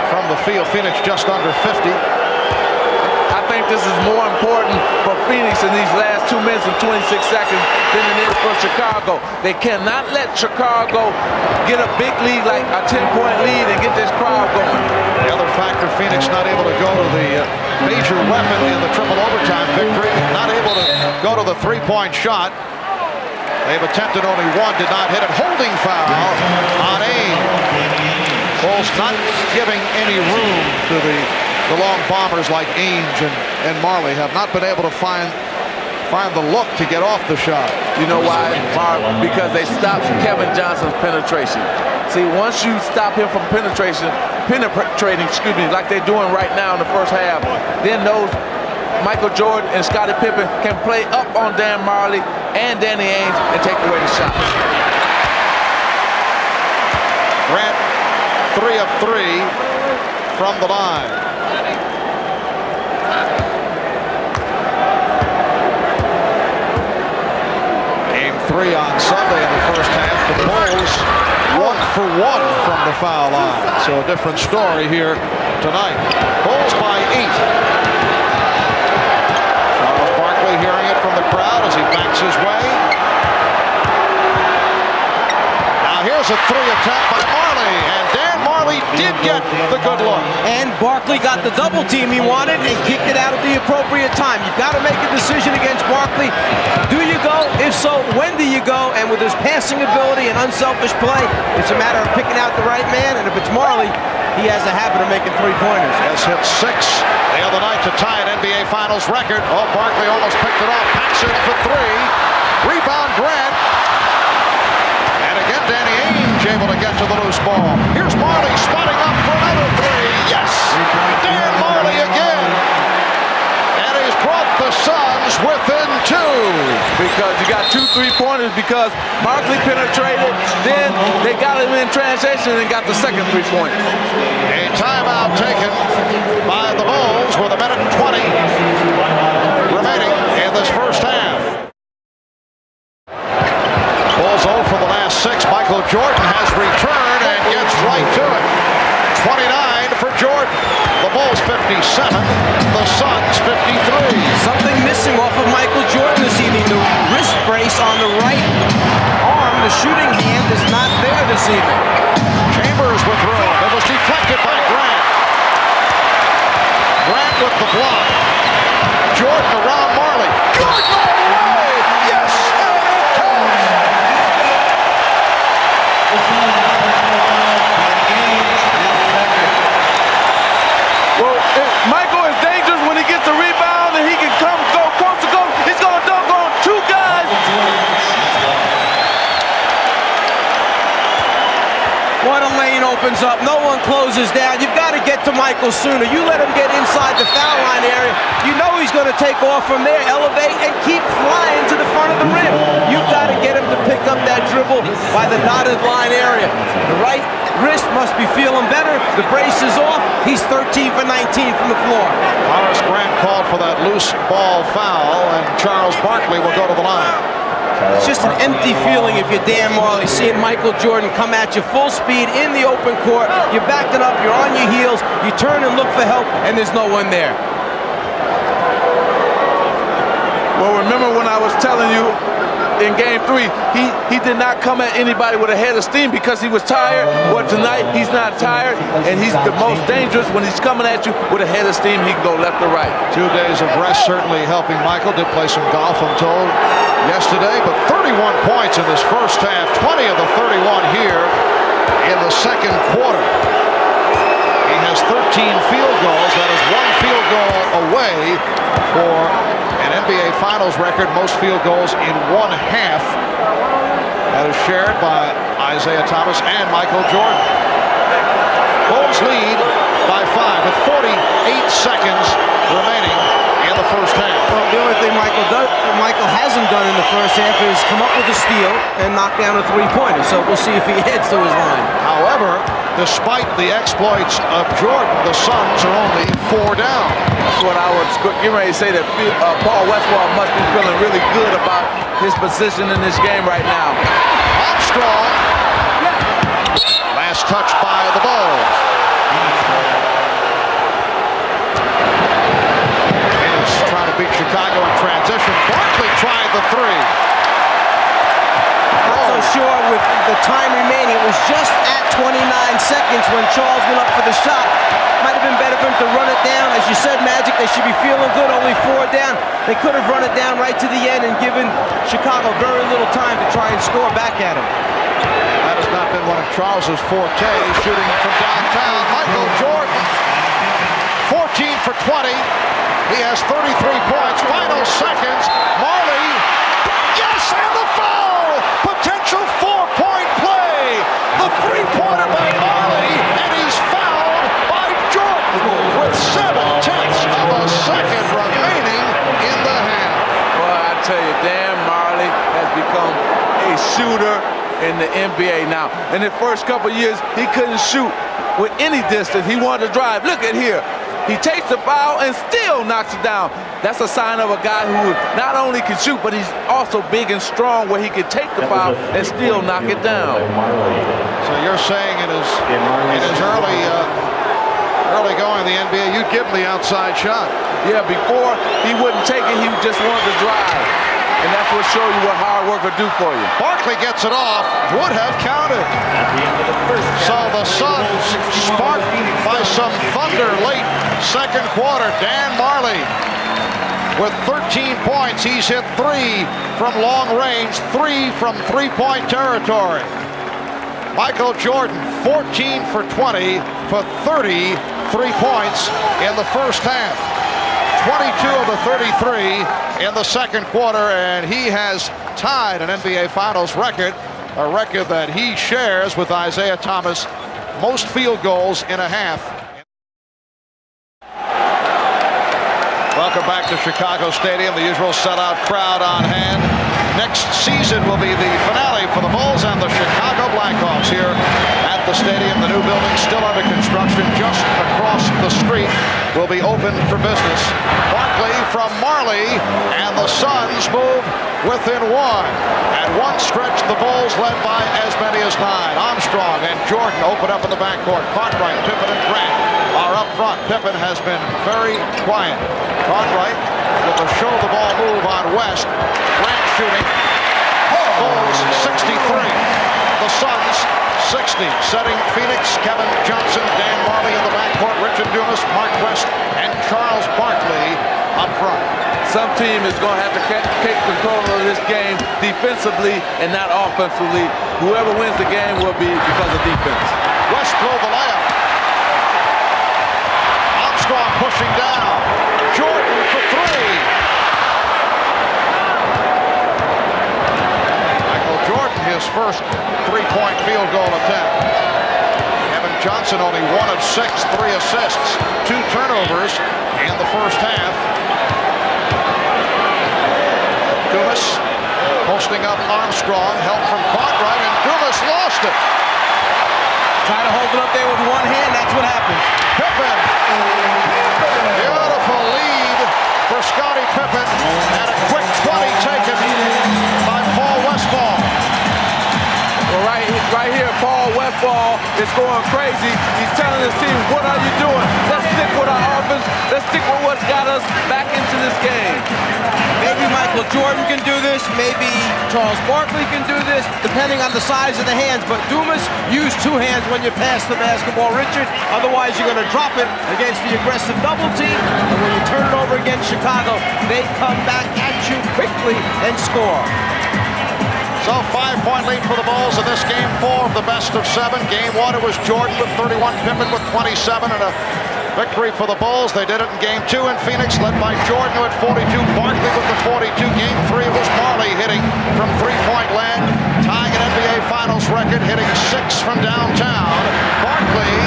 from the field. Phoenix just under 50. I think this is more important for Phoenix in these last 2 minutes and 26 seconds than it is for Chicago. They cannot let Chicago get a big lead, like a 10-point lead, and get this crowd going. The other factor, Phoenix not able to go to the major weapon in the triple overtime victory. Not able to go to the three-point shot. They've attempted only one, did not hit it. Holding foul on Ainge. Bulls not giving any room to the long bombers like Ainge and Marley. Have not been able to find the look to get off the shot. You know why, Mark? Because they stopped Kevin Johnson's penetration. See, once you stop him from penetrating, like they're doing right now in the first half, then those Michael Jordan and Scottie Pippen can play up on Dan Marley and Danny Ainge and take away the shots. Grant 3 of 3 from the line. Game 3 on Sunday in the first half. The Bulls 1 for 1 from the foul line. So a different story here tonight. Bulls by 8. Hearing it from the crowd as he backs his way. Now here's a 3 attempt by Marley, and Dan Marley did get the good look. And Barkley got the double team he wanted and kicked it out at the appropriate time. You've got to make a decision against Barkley. Do you go? If so, when do you go? And with his passing ability and unselfish play, it's a matter of picking out the right man. And if it's Marley, he has a habit of making three-pointers. Has hit 6 the other night to tie an NBA Finals record. Oh, Barkley almost picked it off. Paxson for 3. Rebound Grant. And again, Danny Ainge able to get to the loose ball. Here's Marley spotting up for another 3. Yes! Dan Marley again. And he's brought the Suns within 2. Because you got 2 3-pointers because Barkley penetrated, then they got him in transition and got the second 3-pointer. A timeout taken by the Bulls with 1 minute and 20 remaining in this first half. the Suns 53. Something missing off of Michael Jordan this evening. The wrist brace on the right arm, the shooting hand is not there this evening. Chambers with room. It was deflected by Grant. Grant with the block. Jordan around Marley. Jordan all the way! Yes! And it counts! Well, Michael is dangerous when he gets the rebound and he can go coast to coast. He's going to dunk on two guys. What a lane opens up. No one closes down. You've got to get to Michael sooner. You let him get inside the foul line area. You know he's going to take off from there, elevate, and keep flying to the front of the rim. You've got to get him to pick up that dribble by the dotted line area. The right wrist must be feeling better. The brace is off. He's 13 for 19 from the floor. Horace Grant called for that loose ball foul, and Charles Barkley will go to the line. It's just an empty feeling if you're Dan Marley, seeing Michael Jordan come at you full speed in the open court. You're backing up, you're on your heels, you turn and look for help, and there's no one there. Well, remember when I was telling you in game 3, he did not come at anybody with a head of steam because he was tired. Well, tonight he's not tired, and he's the most dangerous when he's coming at you with a head of steam. He can go left or right. 2 days of rest certainly helping Michael. Did play some golf, I'm told, yesterday, but 31 points in this first half, 20 of the 31 here in the second quarter. He has 13 field goals. That is 1 field goal away for an NBA Finals record, most field goals in 1 half. That is shared by Isaiah Thomas and Michael Jordan. Bulls lead by 5 with 48 seconds remaining in the first half. Well, the only thing Michael hasn't done in the first half is come up with a steal and knock down a three-pointer. So we'll see if he heads to his line. However, despite the exploits of Jordan, the Suns are only 4 down. That's what I was getting ready to say, that Paul Westphal must be feeling really good about his position in this game right now. Armstrong. Last touch by the Bulls. Is trying to beat Chicago in transition. Barkley tried the 3. Not so sure with the time remaining. It was just at 29 seconds when Charles went up for the shot. Might have been better for him to run it down. As you said, Magic, they should be feeling good, only 4 down. They could have run it down right to the end and given Chicago very little time to try and score back at him. That has not been one of Charles's forte, shooting from downtown. Michael Jordan, 14 for 20. He has 33 points. Final seconds. Marley, yes, and the foul! Potential 4-point play. The 3-pointer by Marley, and he's fouled by Jordan with 7/10 of a second remaining in the half. Well, I tell you, Dan Marley has become a shooter in the NBA now. In the first couple of years, he couldn't shoot with any distance. He wanted to drive. Look at here. He takes the foul and still knocks it down. That's a sign of a guy who not only can shoot, but he's also big and strong where he can take the foul and still knock it down. So you're saying in his early going in the NBA, you'd give him the outside shot. Yeah, before he wouldn't take it, he just wanted to drive. And that's what shows you what hard work will do for you. Barkley gets it off, would have counted. So the Suns sparked by some thunder late second quarter. Dan Marley with 13 points. He's hit 3 from long range, 3 from 3-point territory. Michael Jordan, 14 for 20 for 33 points in the first half. 22 of the 33 in the second quarter, and he has tied an NBA Finals record, a record that he shares with Isaiah Thomas, most field goals in a half. Welcome back to Chicago Stadium, the usual sellout crowd on hand. Next season will be the finale for the Bulls and the Chicago Blackhawks here at the stadium. The new building still under construction just across the street will be open for business. Barkley from Marley, and the Suns move within 1. At one stretch, the Bulls led by as many as 9. Armstrong and Jordan open up in the backcourt. Cartwright, Pippen, and Grant are up front. Pippen has been very quiet. Cartwright with a show-the-ball move on West. Grant shooting. Bulls 63. The Suns 60. Setting Phoenix, Kevin Johnson, Dan Marley in the backcourt, Richard Dumas, Mark West, and Charles Barkley up front. Some team is going to have to take control of this game defensively and not offensively. Whoever wins the game will be because of defense. West blew the layup. Armstrong pushing down. Jordan for three. Michael Jordan, his first three-point field goal attempt. Kevin Johnson only 1 of 6, 3 assists, 2 turnovers in the first half. Dumas posting up Armstrong, help from Cartwright, and Dumas lost it. Try to hold it up there with one hand, that's what happens. Pippen. Beautiful lead for Scottie Pippen, and a quick 20 taken by Paul Westphal. Well, right here, Paul Westphal is going crazy. He's telling his team, what are you doing? Let's stick with our offense. Let's stick with what's got us back into this game. Maybe Michael Jordan can do this. Maybe Charles Barkley can do this, depending on the size of the hands. But Dumas, use 2 hands when you pass the basketball, Richard. Otherwise, you're going to drop it against the aggressive double team. And when you turn it over against Chicago, they come back at you quickly and score. So 5-point lead for the Bulls in this game 4 of the best of 7. Game 1, it was Jordan with 31, Pippen with 27, and a victory for the Bulls. They did it in game 2 in Phoenix, led by Jordan who had 42, Barkley with the 42. Game 3, it was Marley hitting from three-point land, tying an NBA Finals record, hitting 6 from downtown. Barkley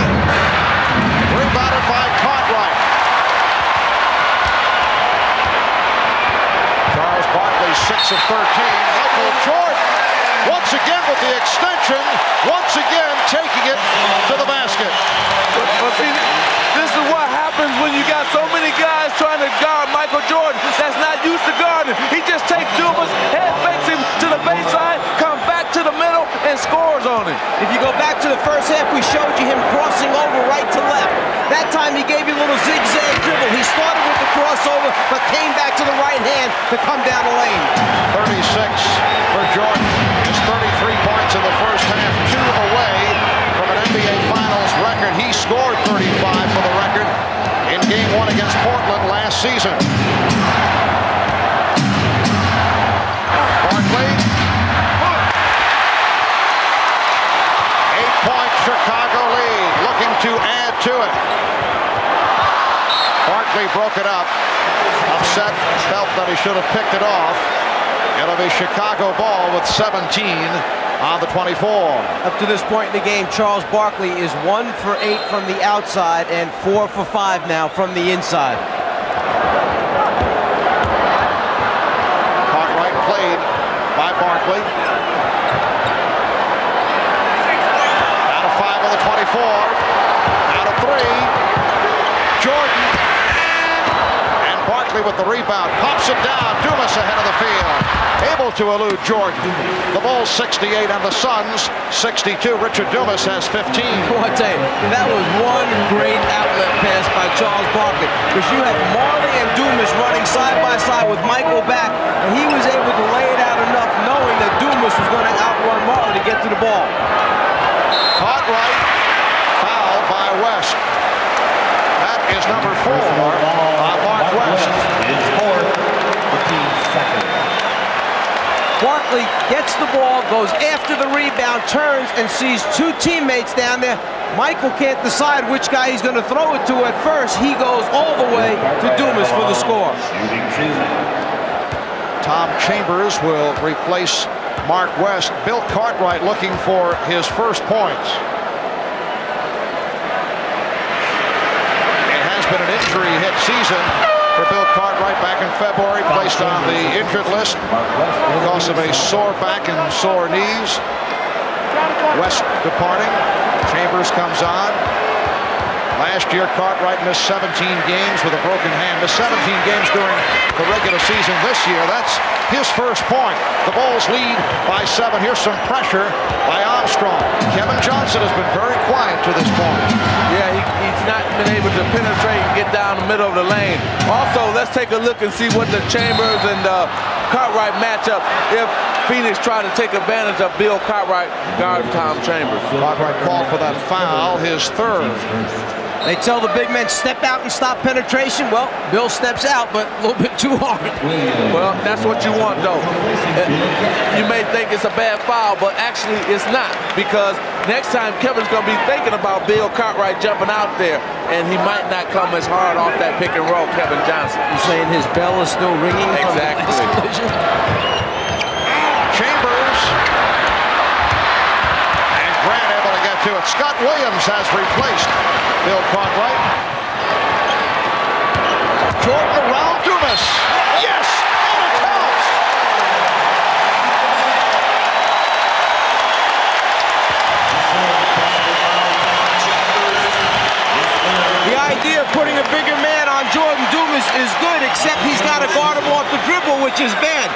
rebounded by Cartwright. Charles Barkley 6 of 13. Michael Jordan once again with the extension, once again taking it to the basket. But see, this is what happens when you got so many guys trying to guard Michael Jordan that's not used to guarding. He just takes Dumas, head fakes him to the baseline, comes back to the middle, and scores on it. If you go back to the first half, we showed you him crossing over right to left. That time he gave you a little zigzag dribble. He started with the crossover, but came back to the right hand to come down the lane. 36 for Jordan. His 33 points in the first half, 2 away from an NBA Finals record. He scored 35 for the record in game 1 against Portland last season. Barkley. 8-point Chicago lead, looking to add to it. Barkley broke it up. Upset, felt that he should have picked it off. It'll be Chicago ball with 17 on the 24. Up to this point in the game, Charles Barkley is 1 for 8 from the outside and 4 for 5 now from the inside. Cartwright played by Barkley. Out of 5 on the 24. Out of 3. Jordan. And Barkley with the rebound. Pops it down. Dumas ahead of the field. Able to elude Jordan. The Bulls 68 and the Suns 62. Richard Dumas has 15. I tell you, that was one great outlet pass by Charles Barkley, because you had Marley and Dumas running side by side with Michael back, and he was able to lay it out enough knowing that Dumas was going to outrun Marley to get to the ball. Cartwright fouled by West. That is number 4 on Mark West. It's 15 seconds. Barkley gets the ball, goes after the rebound, turns and sees 2 teammates down there. Michael can't decide which guy he's going to throw it to at first. He goes all the way to Dumas for the score. Tom Chambers will replace Mark West. Bill Cartwright looking for his first points. It has been an injury-hit season for Bill Cartwright. Back in February, placed on the injured list because of a sore back and sore knees. West departing. Chambers comes on. Last year, Cartwright missed 17 games with a broken hand. Missed 17 games during the regular season this year. That's his first point. The Bulls lead by 7. Here's some pressure by Armstrong. Kevin Johnson has been very quiet to this point. Yeah, he's not been able to penetrate and get down the middle of the lane. Also, let's take a look and see what the Chambers and Cartwright matchup if Phoenix try to take advantage of Bill Cartwright guard Tom Chambers. Cartwright called for that foul, his third. They tell the big men step out and stop penetration. Well, Bill steps out, but a little bit too hard. Well, that's what you want, though. You may think it's a bad foul, but actually it's not, because next time Kevin's going to be thinking about Bill Cartwright jumping out there, and he might not come as hard off that pick and roll, Kevin Johnson. You're saying his bell is still ringing? Exactly. From the collision? Chambers. And Grant able to get to it. Scott Williams has replaced Bill Cartwright. Jordan around Dumas. Yes! And it counts! The idea of putting a bigger man on Jordan Dumas is good, except he's got to guard him off the dribble, which is bad.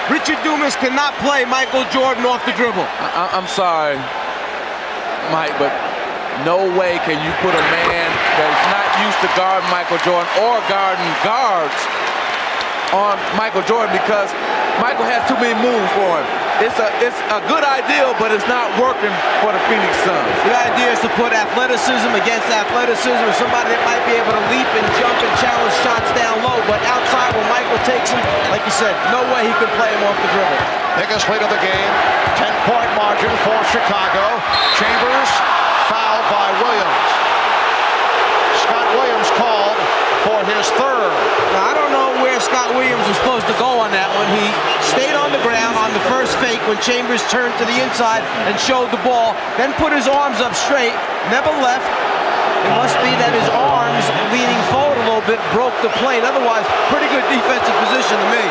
Richard Dumas cannot play Michael Jordan off the dribble. I'm sorry, Mike, but no way can you put a man that's not used to guarding Michael Jordan or guarding guards on Michael Jordan, because Michael has too many moves for him. It's a good idea, but it's not working for the Phoenix Suns. The idea is to put athleticism against athleticism, or somebody that might be able to leap and jump and challenge shots down low, but outside when Michael takes him, like you said, no way he can play him off the dribble. Biggest lead of the game, 10-point margin for Chicago. Chambers fouled by Williams. Scott Williams called for his third. Now, I don't know where Scott Williams was supposed to go on that one. He stayed on the ground on the first fake when Chambers turned to the inside and showed the ball, then put his arms up straight, never left. It must be that his arms leaning forward a little bit broke the plane. Otherwise, pretty good defensive position to me.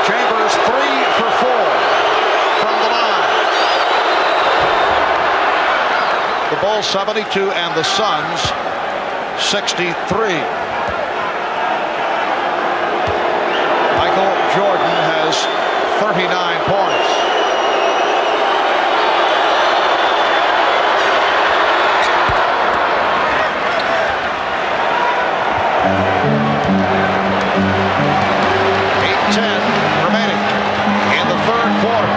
Chambers 3 for 4 from the line. The Bulls 72 and the Suns 63. Michael Jordan has 39 points. Remaining in the third quarter.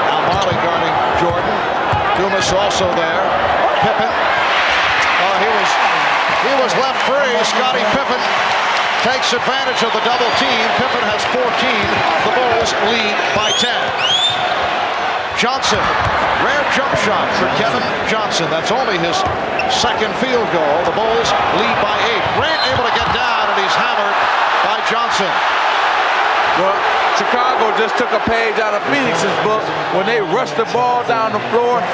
Now Marley guarding Jordan. Dumas also there. Pippen. He was left free. Scottie Pippen takes advantage of the double team. Pippen has 14. The Bulls lead by 10. Johnson, rare jump shot for Kevin Johnson. That's only his second field goal. The Bulls lead by 8. Grant able to get down, and he's hammered by Johnson. Well, Chicago just took a page out of Phoenix's book when they rushed the ball down the floor.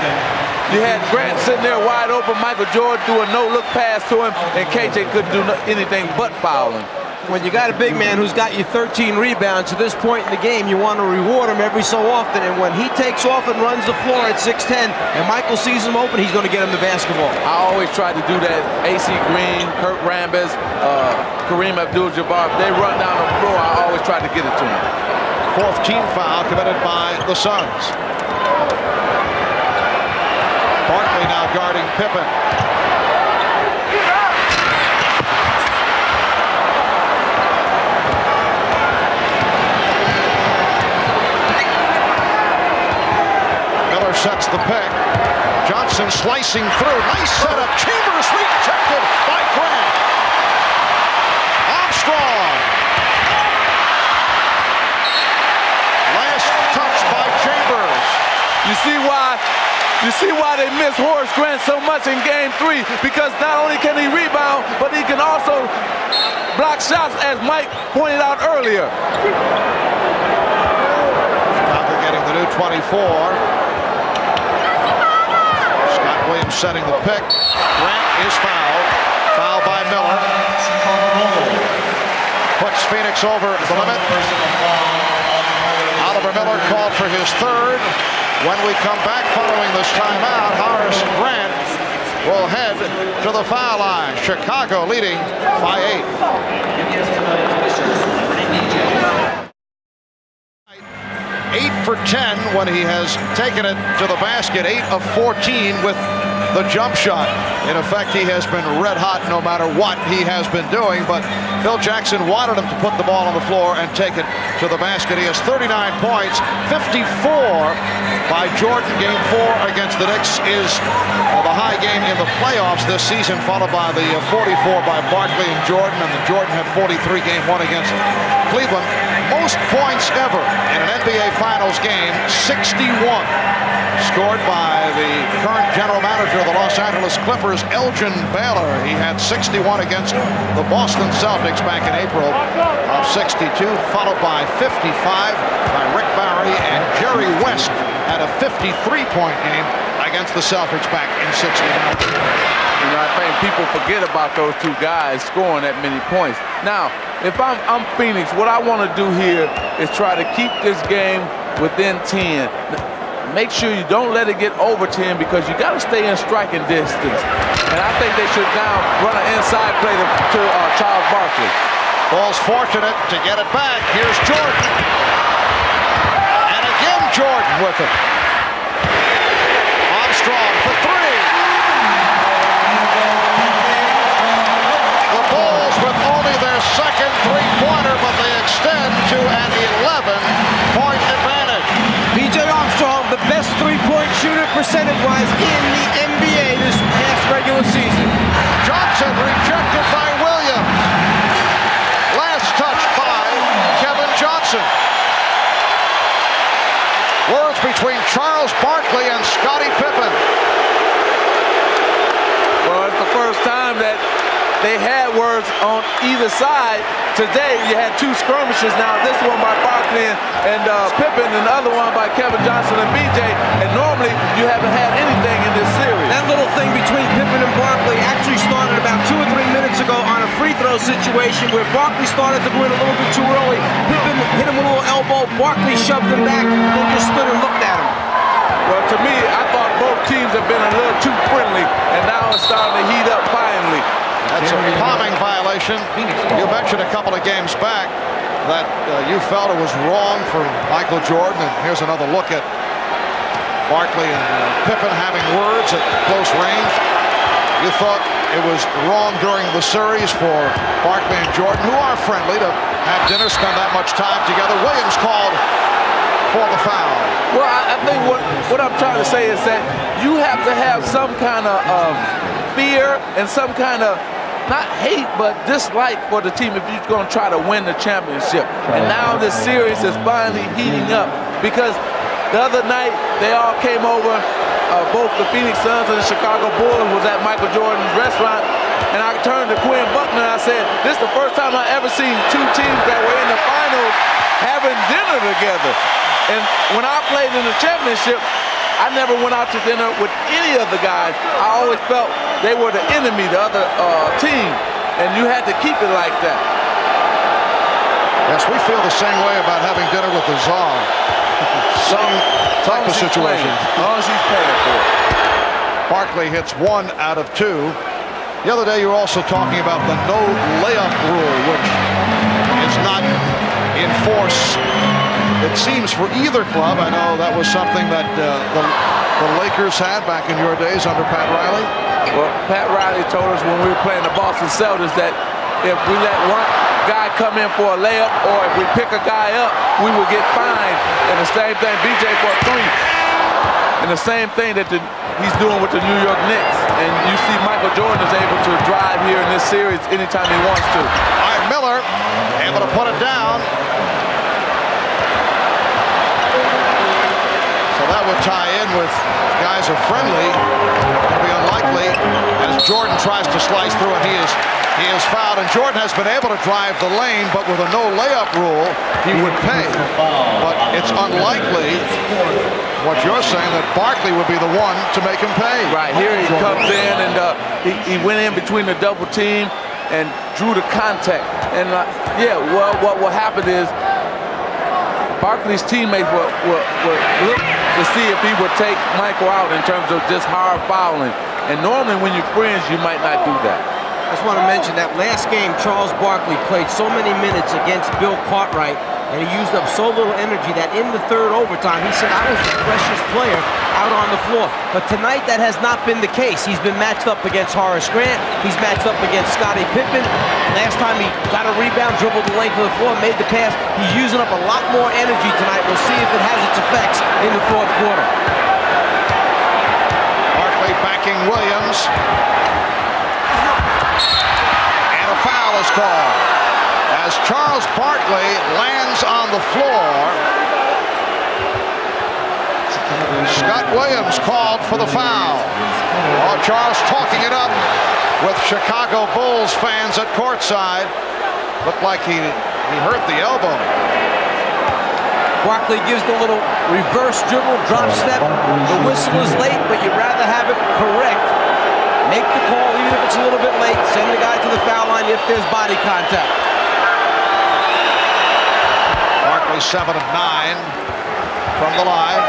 You had Grant sitting there wide open. Michael Jordan threw a no-look pass to him, and KJ couldn't do anything but foul him. When you got a big man who's got you 13 rebounds to this point in the game, you want to reward him every so often. And when he takes off and runs the floor at 6'10", and Michael sees him open, he's going to get him the basketball. I always try to do that. AC Green, Kurt Rambis, Kareem Abdul-Jabbar, if they run down the floor, I always try to get it to them. Fourth team foul committed by the Suns. Barkley now guarding Pippen. Sets the pick. Johnson slicing through. Nice setup. Chambers rejected by Grant. Armstrong. Last touch by Chambers. You see why they miss Horace Grant so much in Game 3, because not only can he rebound, but he can also block shots, as Mike pointed out earlier. Chicago getting the new 24. Williams setting the pick. Grant is fouled. Fouled by Miller. Puts Phoenix over the limit. Oliver Miller called for his third. When we come back following this timeout, Horace Grant will head to the foul line. Chicago leading by 8. 8 for 10 when he has taken it to the basket, 8 of 14 with the jump shot. In effect, he has been red hot no matter what he has been doing, but Phil Jackson wanted him to put the ball on the floor and take it to the basket. He has 39 points, 54 by Jordan. Game 4 against the Knicks is the high game in the playoffs this season, followed by the 44 by Barkley and Jordan, and the Jordan had 43 game 1 against Cleveland. Most points ever in an NBA Finals game, 61. Scored by the current general manager of the Los Angeles Clippers, Elgin Baylor. He had 61 against the Boston Celtics back in April of 62, followed by 55 by Rick Barry, and Jerry West had a 53-point game against the Celtics back in 69. You know, I think people forget about those two guys scoring that many points. Now, if I'm Phoenix, what I want to do here is try to keep this game within 10. Make sure you don't let it get over 10 because you got to stay in striking distance. And I think they should now run an inside play to Charles Barkley. Ball's fortunate to get it back. Here's Jordan. And again Jordan with it. Armstrong for 3. The Bulls with only their second three-pointer, but they extend to an 11-point advantage. B.J. Armstrong, the best three-point shooter percentage-wise in the NBA this past regular season. Johnson rejected by Williams. Last touch by Kevin Johnson. Words between Charles Barkley and Scottie Pippen. Well, it's the first time that they had words on either side. Today, you had two skirmishes. Now, this one by Barkley and Pippen, and the other one by Kevin Johnson and B.J. And normally, you haven't had anything in this series. That little thing between Pippen and Barkley actually started about 2 or 3 minutes ago on a free throw situation where Barkley started to win a little bit too early. Pippen hit him with a little elbow. Barkley shoved him back and just stood and looked at him. Well, to me, I thought both teams have been a little too friendly, and now it's starting to heat up finally. That's a palming violation. You mentioned a couple of games back that you felt it was wrong for Michael Jordan, and here's another look at Barkley and Pippen having words at close range. You thought it was wrong during the series for Barkley and Jordan, who are friendly, to have dinner, spend that much time together. Williams called for the foul. Well, I think what I'm trying to say is that you have to have some kind of fear and some kind of, not hate, but dislike for the team if you're going to try to win the championship. And now this series is finally heating up because the other night they all came over, both the Phoenix Suns and the Chicago Bulls was at Michael Jordan's restaurant, and I turned to Quinn Buckner and I said, this is the first time I ever seen two teams that were in the finals having dinner together. And when I played in the championship, I never went out to dinner with any of the guys. I always felt they were the enemy, the other team, and you had to keep it like that. Yes, we feel the same way about having dinner with the Czar. Same type of situation. As long as he's paying for it. Barkley hits 1 out of 2. The other day you were also talking about the no layup rule, which is not in force, it seems, for either club. I know that was something that the Lakers had back in your days under Pat Riley. Well, Pat Riley told us when we were playing the Boston Celtics that if we let one guy come in for a layup or if we pick a guy up, we would get fined. And the same thing, BJ for a 3. And the same thing that he's doing with the New York Knicks. And you see Michael Jordan is able to drive here in this series anytime he wants to. All right, Miller able to put it down. So that would tie in with guys are friendly. It'll be unlikely as Jordan tries to slice through, and he is fouled. And Jordan has been able to drive the lane, but with a no layup rule, he would pay. But it's unlikely, what you're saying, that Barkley would be the one to make him pay. Right, here he comes in and he went in between the double team and drew the contact. And yeah, well, what will happen is Barkley's teammates will look to see if he would take Michael out in terms of just hard fouling. And normally when you're friends, you might not do that. I just want to mention that last game, Charles Barkley played so many minutes against Bill Cartwright and he used up so little energy that in the third overtime, he said, I was the freshest player out on the floor. But tonight, that has not been the case. He's been matched up against Horace Grant. He's matched up against Scottie Pippen. Last time he got a rebound, dribbled the length of the floor, made the pass. He's using up a lot more energy tonight. We'll see if it has its effects in the fourth quarter. Barkley backing Williams. And a foul is called as Charles Barkley lands on the floor. Scott Williams called for the foul. Oh, Charles talking it up with Chicago Bulls fans at courtside. Looked like he hurt the elbow. Barkley gives the little reverse dribble, drop step. The whistle is late, but you'd rather have it correct. Make the call, even if it's a little bit late. Send the guy to the foul line if there's body contact. Barkley 7 of 9 from the line.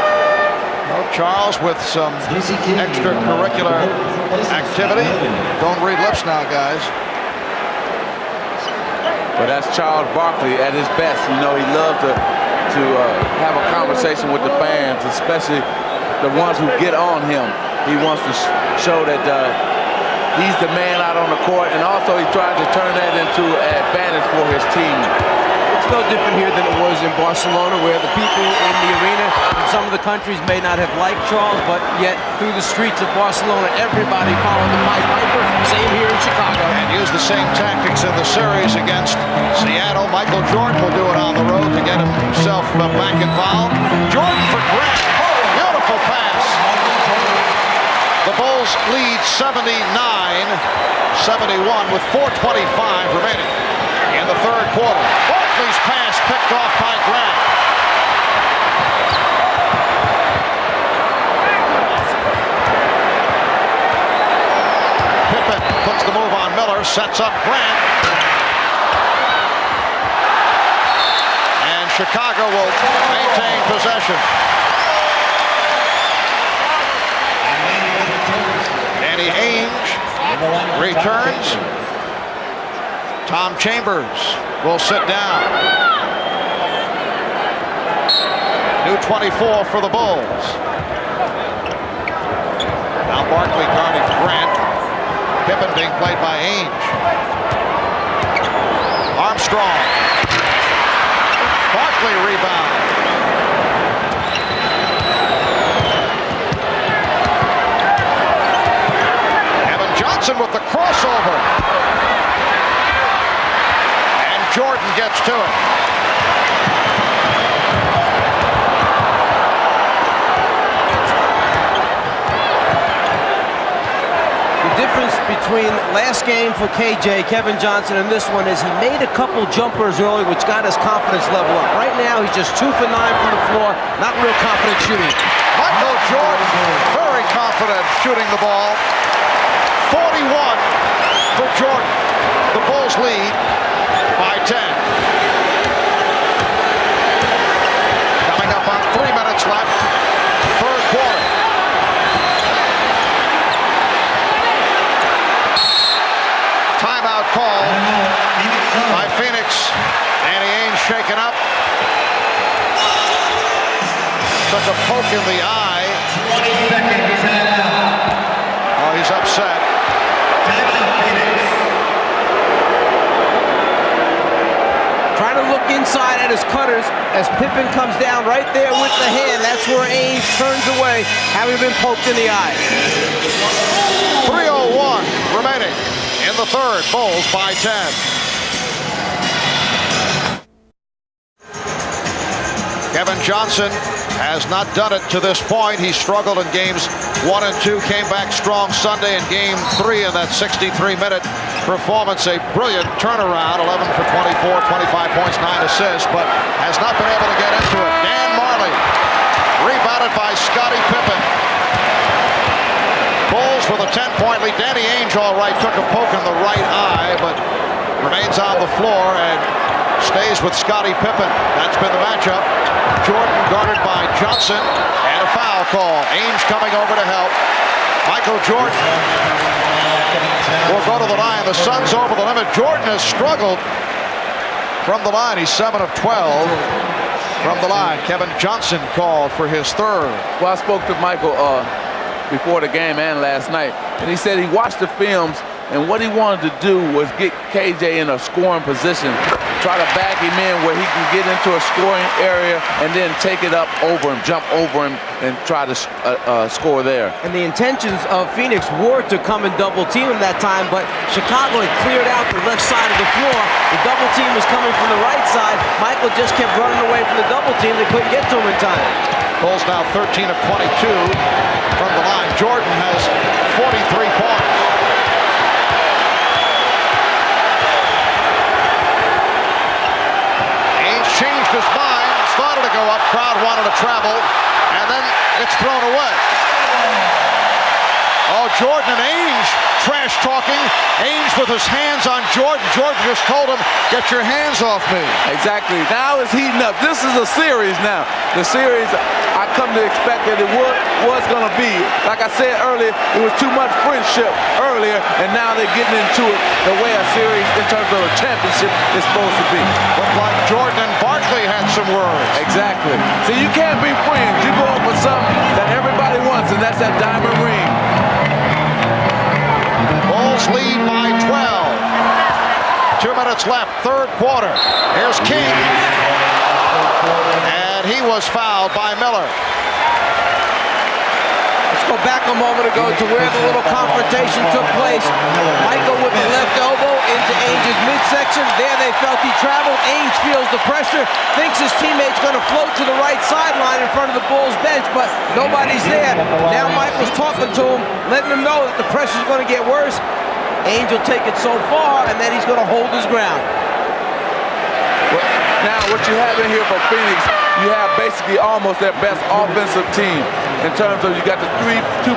Well, Charles with some extracurricular activity. Don't read lips now, guys. But that's Charles Barkley at his best. You know, he loves to have a conversation with the fans, especially the ones who get on him. He wants to show that he's the man out on the court, and also he tries to turn that into an advantage for his team. It's no different here than it was in Barcelona, where the people in the arena in some of the countries may not have liked Charles, but yet through the streets of Barcelona, everybody followed the Pied Piper. Same here in Chicago. And used the same tactics in the series against Seattle. Michael Jordan will do it on the road to get himself back involved. Jordan for Grant. Beautiful pass. The Bulls lead 79-71 with 4:25 remaining in the third quarter. Barkley's pass picked off by Grant. Pippen puts the move on Miller, sets up Grant. And Chicago will maintain possession. Danny Ainge returns. Tom Chambers will sit down. New 24 for the Bulls. Now Barkley guarding Grant. Pippen being played by Ainge. Armstrong. Barkley rebound. Kevin Johnson with the crossover. Jordan gets to it. The difference between last game for KJ, Kevin Johnson, and this one is he made a couple jumpers early, which got his confidence level up. Right now, he's just 2 for 9 from the floor, not real confident shooting. Michael Jordan, very confident shooting the ball. 41 for Jordan. The Bulls lead by 10. Coming up on 3 minutes left, third quarter. Timeout call by Phoenix. Danny Ainge shaken up. Took a poke in the eye. 20 seconds timeout. Oh, he's upset. Timeout, Phoenix. Trying to look inside at his cutters as Pippen comes down right there with the hand. That's where Ainge turns away, having been poked in the eye. 3:01 remaining in the third. Bulls by 10. Kevin Johnson has not done it to this point. He struggled in games 1 and 2, came back strong Sunday in game 3 in that 63-minute performance. A brilliant turnaround, 11 for 24, 25 points, 9 assists, but has not been able to get into it. Dan Marley, rebounded by Scottie Pippen. Bulls with a 10-point lead. Danny Ainge, all right, took a poke in the right eye, but remains on the floor and stays with Scottie Pippen. That's been the matchup. Jordan guarded by Johnson, and a foul call. Ainge coming over to help. Michael Jordan will go to the line. The Suns over the limit. Jordan has struggled from the line. He's 7 of 12 from the line. Kevin Johnson called for his third. Well, I spoke to Michael before the game and last night, and he said he watched the films, and what he wanted to do was get KJ in a scoring position, try to back him in where he can get into a scoring area and then take it up over him, jump over him, and try to score there. And the intentions of Phoenix were to come and double team him that time, but Chicago had cleared out the left side of the floor. The double team was coming from the right side. Michael just kept running away from the double team. They couldn't get to him in time. Bulls now 13 of 22 from the line. Jordan has 43 points. Ainge changed his mind, started to go up, crowd wanted to travel, and then it's thrown away. Oh, Jordan and Ainge trash talking. Ainge with his hands on Jordan. Jordan just told him, "Get your hands off me." Exactly. Now it's heating up. This is a series now. The series, I come to expect that it was going to be. Like I said earlier, it was too much friendship earlier, and now they're getting into it the way a series in terms of a championship is supposed to be. Looked like Jordan and Barkley had some words. Exactly. So you can't be friends. You go up for something that everybody wants, and that's that diamond ring. Bulls lead by 12. 2 minutes left, third quarter. Here's King. And he was fouled by Miller. Let's go back a moment ago to where the little confrontation took place. Michael with the left elbow into Ainge's midsection. There they felt he traveled. Ainge feels the pressure, thinks his teammate's going to float to the right sideline in front of the Bulls bench, but nobody's there. Now Michael's talking to him, letting him know that the pressure's going to get worse. Ainge will take it so far, and then he's going to hold his ground. Now, what you have in here for Phoenix, you have basically almost their best offensive team in terms of you got the two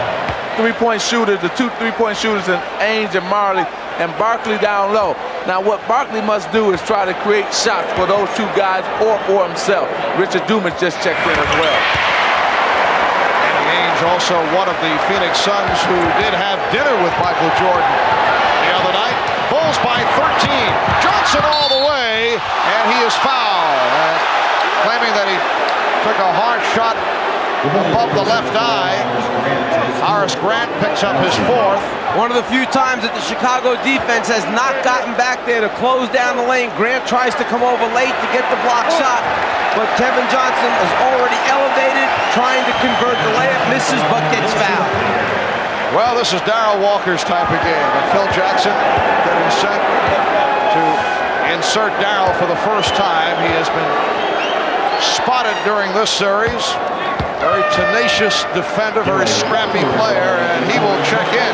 three-point shooters, the 2 3-point shooters, and Ainge and Marley, and Barkley down low. Now, what Barkley must do is try to create shots for those two guys or for himself. Richard Dumas just checked in as well. Ainge, also one of the Phoenix Suns who did have dinner with Michael Jordan the other night. Bulls by 13. Johnson all the way, and he is fouled. Claiming that he took a hard shot above the left eye. Horace Grant picks up his fourth. One of the few times that the Chicago defense has not gotten back there to close down the lane. Grant tries to come over late to get the block shot, but Kevin Johnson is already elevated, trying to convert the layup, misses, but gets fouled. Well, this is Darrell Walker's type of game, and Phil Jackson getting set to insert Darrell for the first time. He has been spotted during this series. Very tenacious defender, very scrappy player, and he will check in.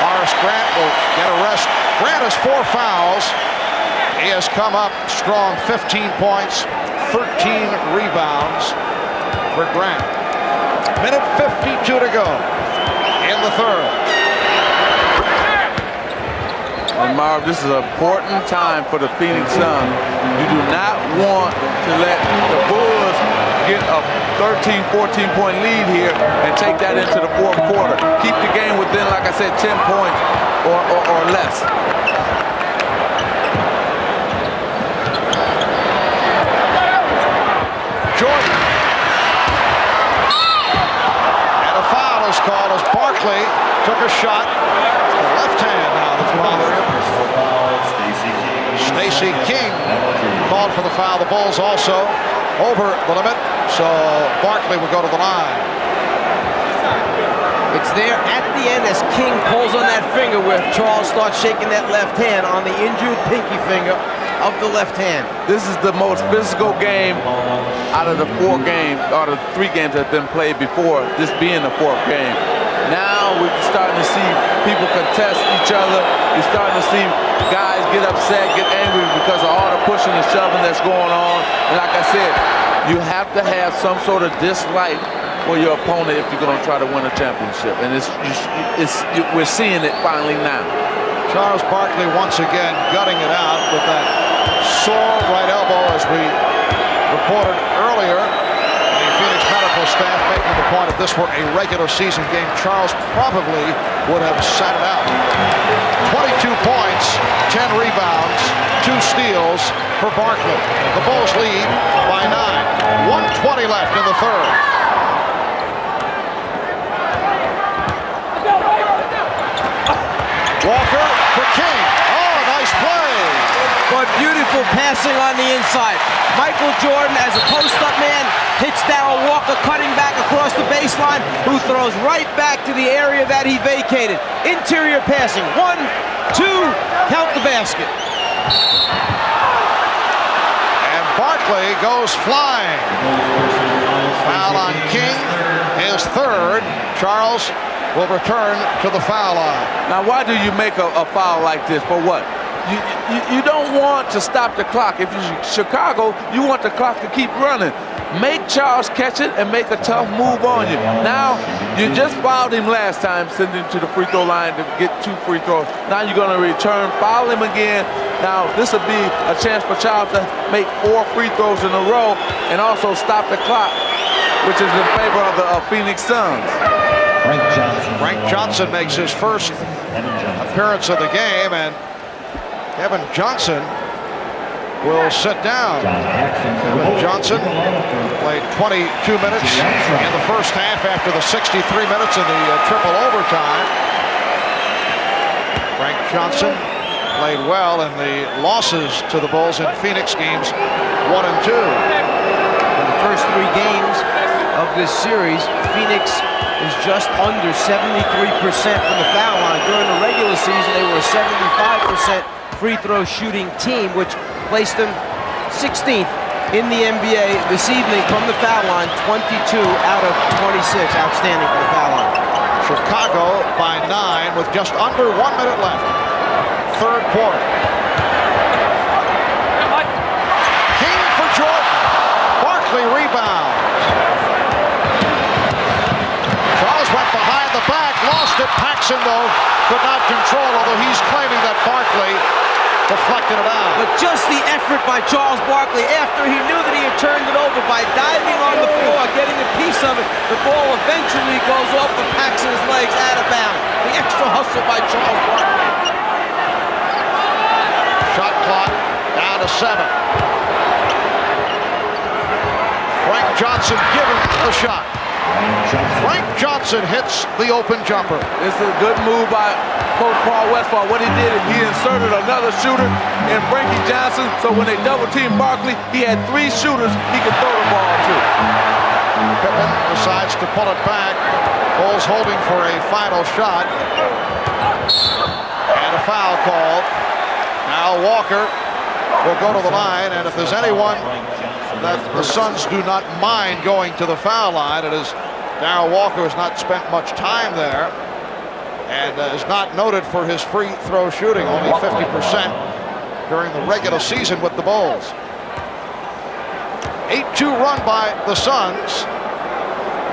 Horace Grant will get a rest. Grant has 4 fouls. He has come up strong, 15 points, 13 rebounds for Grant. Minute 52 to go in the third. And Marv, this is an important time for the Phoenix Suns. You do not want to let the Bulls get a 13, 14-point lead here and take that into the fourth quarter. Keep the game within, like I said, 10 points or less. Jordan. And a foul is called as Barkley took a shot. It's the left hand now that's bothering him. Stacey King called for the foul. The Bulls also over the limit, so Barkley will go to the line. It's there at the end as King pulls on that finger where Charles starts shaking that left hand on the injured pinky finger of the left hand. This is the most physical game out of the 4 games, out of 3 games that have been played before, this being the 4th game. Now we're starting to see people contest each other. You're starting to see guys get upset, get angry because of all the pushing and shoving that's going on. And like I said, you have to have some sort of dislike for your opponent if you're going to try to win a championship. And we're seeing it finally now. Charles Barkley once again gutting it out with that sore right elbow, as we reported earlier. The Phoenix Medical staff making the point if this were a regular season game, Charles probably would have sat it out. 22 points, 10 rebounds, 2 steals for Barkley. The Bulls lead by 9. 1:20 left in the third. Walker for King. Oh, nice play. But beautiful passing on the inside. Michael Jordan, as a post-up man, hits Darrell Walker cutting back across the baseline, who throws right back to the area that he vacated. Interior passing. 1, 2, count the basket. And Barkley goes flying. Foul on King, his third. Charles will return to the foul line. Now, why do you make a foul like this? For what? You don't want to stop the clock. If you're Chicago, you want the clock to keep running. Make Charles catch it and make a tough move on you. Now, you just fouled him last time, sending him to the free throw line to get 2 free throws. Now you're going to return, foul him again. Now, this will be a chance for Charles to make 4 free throws in a row and also stop the clock, which is in favor of the Phoenix Suns. Frank Johnson makes his first appearance of the game, and Kevin Johnson will sit down. Kevin Johnson played 22 minutes in the first half after the 63 minutes in the triple overtime. Frank Johnson played well in the losses to the Bulls in Phoenix games 1 and 2. In the first 3 games of this series, Phoenix is just under 73% from the foul line. During the regular season, they were a 75% free throw shooting team, which placed them 16th in the NBA this evening from the foul line, 22 out of 26. Outstanding for the foul line. Chicago by 9 with just under 1 minute left. Third quarter. King for Jordan. Barkley rebounds. Charles went behind the back, lost it. Paxson, though, could not control, although he's claiming that Barkley deflected it out. But just the effort by Charles Barkley after he knew that he had turned it over by diving on the floor, getting a piece of it. The ball eventually goes off of Paxson's legs out of bounds. The extra hustle by Charles Barkley. Shot clock down to 7. Frank Johnson given the shot. Frank Johnson hits the open jumper. It's a good move by Coach Paul Westphal. What he did is he inserted another shooter in Frankie Johnson, so when they double-teamed Barkley, he had 3 shooters he could throw the ball to. Pippen decides to pull it back. Bulls holding for a final shot. And a foul called. Now Walker will go to the line, and if there's anyone that the Suns do not mind going to the foul line, it is Darrell Walker, has not spent much time there and is not noted for his free throw shooting, only 50% during the regular season with the Bulls. 8-2 run by the Suns,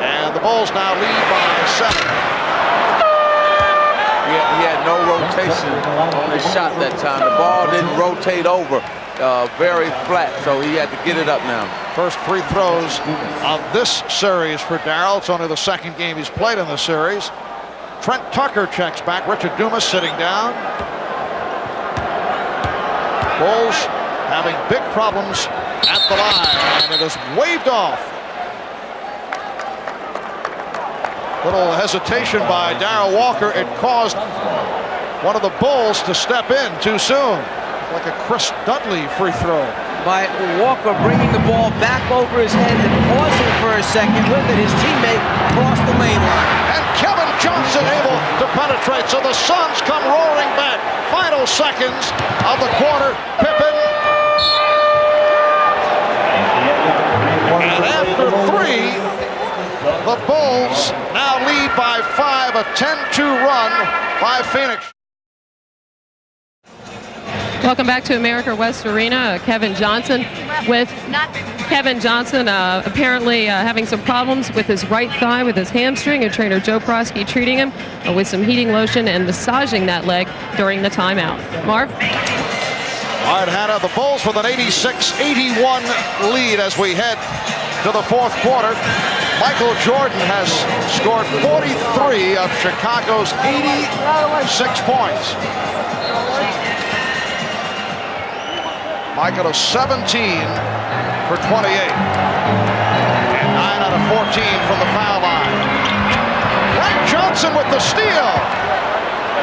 and the Bulls now lead by 7. He had no rotation on his shot that time. The ball didn't rotate over. Very flat, so he had to get it up now. First free throws of this series for Darrell. It's only the second game he's played in the series. Trent Tucker checks back. Richard Dumas sitting down. Bulls having big problems at the line, and it is waved off. Little hesitation by Darrell Walker. It caused one of the Bulls to step in too soon. Like a Chris Dudley free throw. By Walker bringing the ball back over his head and pausing for a second with it. His teammate crossed the lane line. And Kevin Johnson able to penetrate, so the Suns come roaring back. Final seconds of the quarter. Pippen. And after 3, the Bulls now lead by 5, a 10-2 run by Phoenix. Welcome back to America West Arena. Kevin Johnson apparently having some problems with his right thigh with his hamstring, and trainer Joe Prosky treating him with some heating lotion and massaging that leg during the timeout. Marv? All right, Hannah, the Bulls with an 86-81 lead as we head to the fourth quarter. Michael Jordan has scored 43 of Chicago's 86 points. Michael is 17 for 28. And 9 out of 14 from the foul line. Frank Johnson with the steal.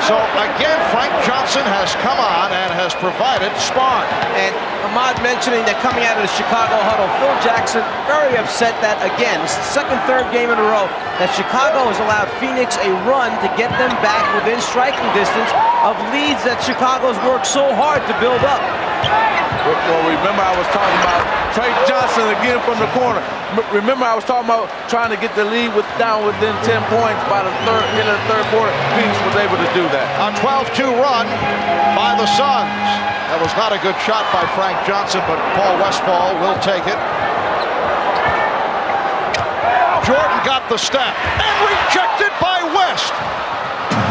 So again, Frank Johnson has come on and has provided spark. And Ahmad mentioning that coming out of the Chicago huddle, Phil Jackson very upset that, again, this is the second, third game in a row that Chicago has allowed Phoenix a run to get them back within striking distance of leads that Chicago's worked so hard to build up. Well, remember I was talking about Trey Johnson again from the corner. Remember I was talking about trying to get the lead down within 10 points by the end of the third quarter. Phoenix was able to do that. A 12-2 run by the Suns. That was not a good shot by Frank Johnson, but Paul Westphal will take it. Jordan got the step and rejected by West.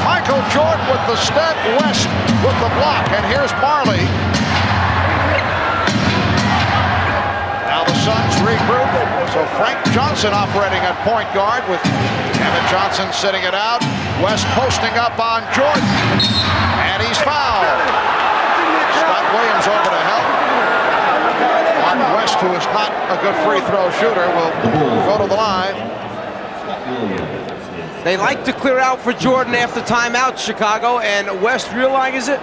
Michael Jordan with the step, West with the block, and here's Marley. Now the Suns regroup. So Frank Johnson operating at point guard with Kevin Johnson sitting it out. West posting up on Jordan, and he's fouled. Scott Williams over to help. Martin West, who is not a good free throw shooter, will go to the line. They like to clear out for Jordan after timeout, Chicago, and West realizing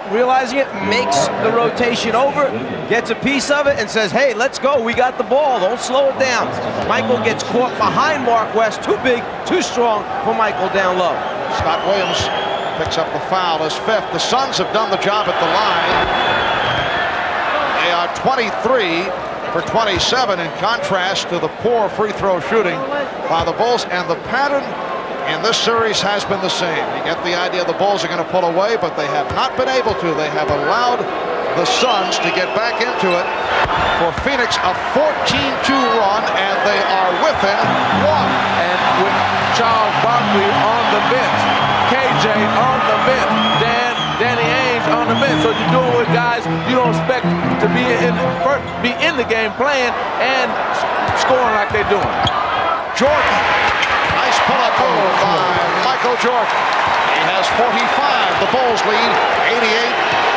it, makes the rotation over, gets a piece of it, and says, hey, let's go, we got the ball, don't slow it down. Michael gets caught behind Mark West, too big, too strong for Michael down low. Scott Williams picks up the foul, his fifth. The Suns have done the job at the line. They are 23 for 27 in contrast to the poor free throw shooting by the Bulls, and the pattern in this series has been the same. You get the idea the Bulls are going to pull away, but they have not been able to. They have allowed the Suns to get back into it. For Phoenix, a 14-2 run, and they are within one. And with Charles Barkley on the bench, KJ on the bench, Danny Ainge on the bench. So you're doing with guys you don't expect to be in the game playing and scoring like they're doing. Jordan. Nice pull-up move by Michael Jordan. He has 45. The Bulls lead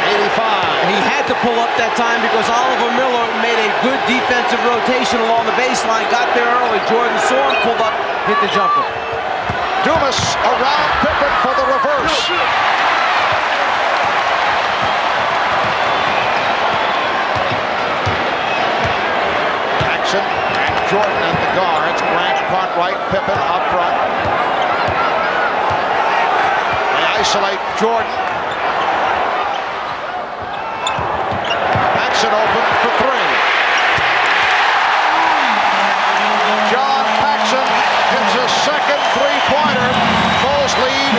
88-85. He had to pull up that time because Oliver Miller made a good defensive rotation along the baseline, got there early. Jordan saw him, pulled up, hit the jumper. Dumas around Pippen for the reverse. Jackson and Jordan at the guards. Grant, Cartwright, Pippen up front. They isolate Jordan. Paxson open for three. John Paxson hits his second three-pointer. Bulls lead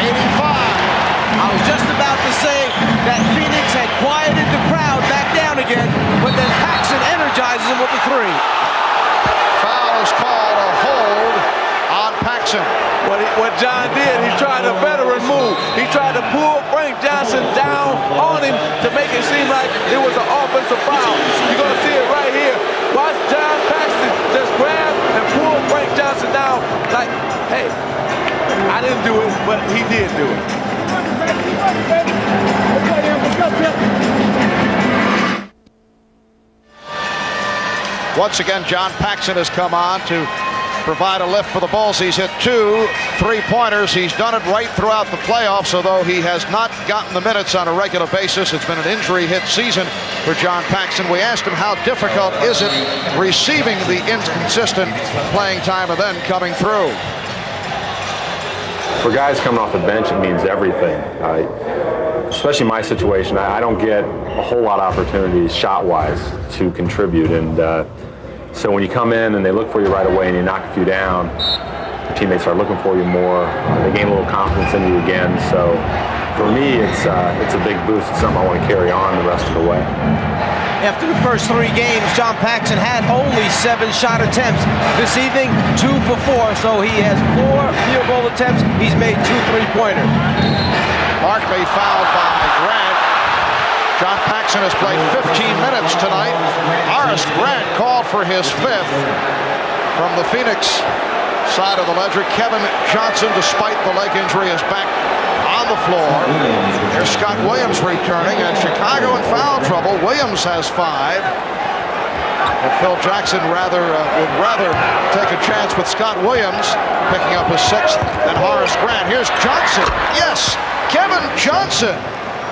91-85. I was just about to say that Phoenix had quieted the crowd back down again, but then Paxson energizes him with the three. Foul is called, a hold on Paxson. What John did, he tried a veteran move. He tried to pull Frank Johnson down on him to make it seem like it was an offensive foul. You're going to see it right here. Watch John Paxson just grab and pull Frank Johnson down like, hey, I didn't do it, but he did do it. Once again, John Paxson has come on to provide a lift for the Bulls. He's hit 2 3-pointers. He's done it right throughout the playoffs, although he has not gotten the minutes on a regular basis. It's been an injury-hit season for John Paxson. We asked him how difficult is it receiving the inconsistent playing time and then coming through. For guys coming off the bench, it means everything. Especially my situation, I don't get a whole lot of opportunities shot-wise to contribute, and so when you come in and they look for you right away and you knock a few down, your teammates start looking for you more. They gain a little confidence in you again. So for me, it's a big boost. It's something I want to carry on the rest of the way. After the first 3 games, John Paxson had only 7 shot attempts. This evening, 2 for 4, so he has 4 field goal attempts. He's made 2 3-pointers. Barkley fouled by Grant. John Paxson has played 15 minutes tonight. Horace Grant called for his 5th. From the Phoenix side of the ledger, Kevin Johnson, despite the leg injury, is back on the floor. There's Scott Williams returning, and Chicago in foul trouble. Williams has 5. But Phil Jackson would rather take a chance with Scott Williams picking up his 6th than Horace Grant. Here's Johnson. Yes, Kevin Johnson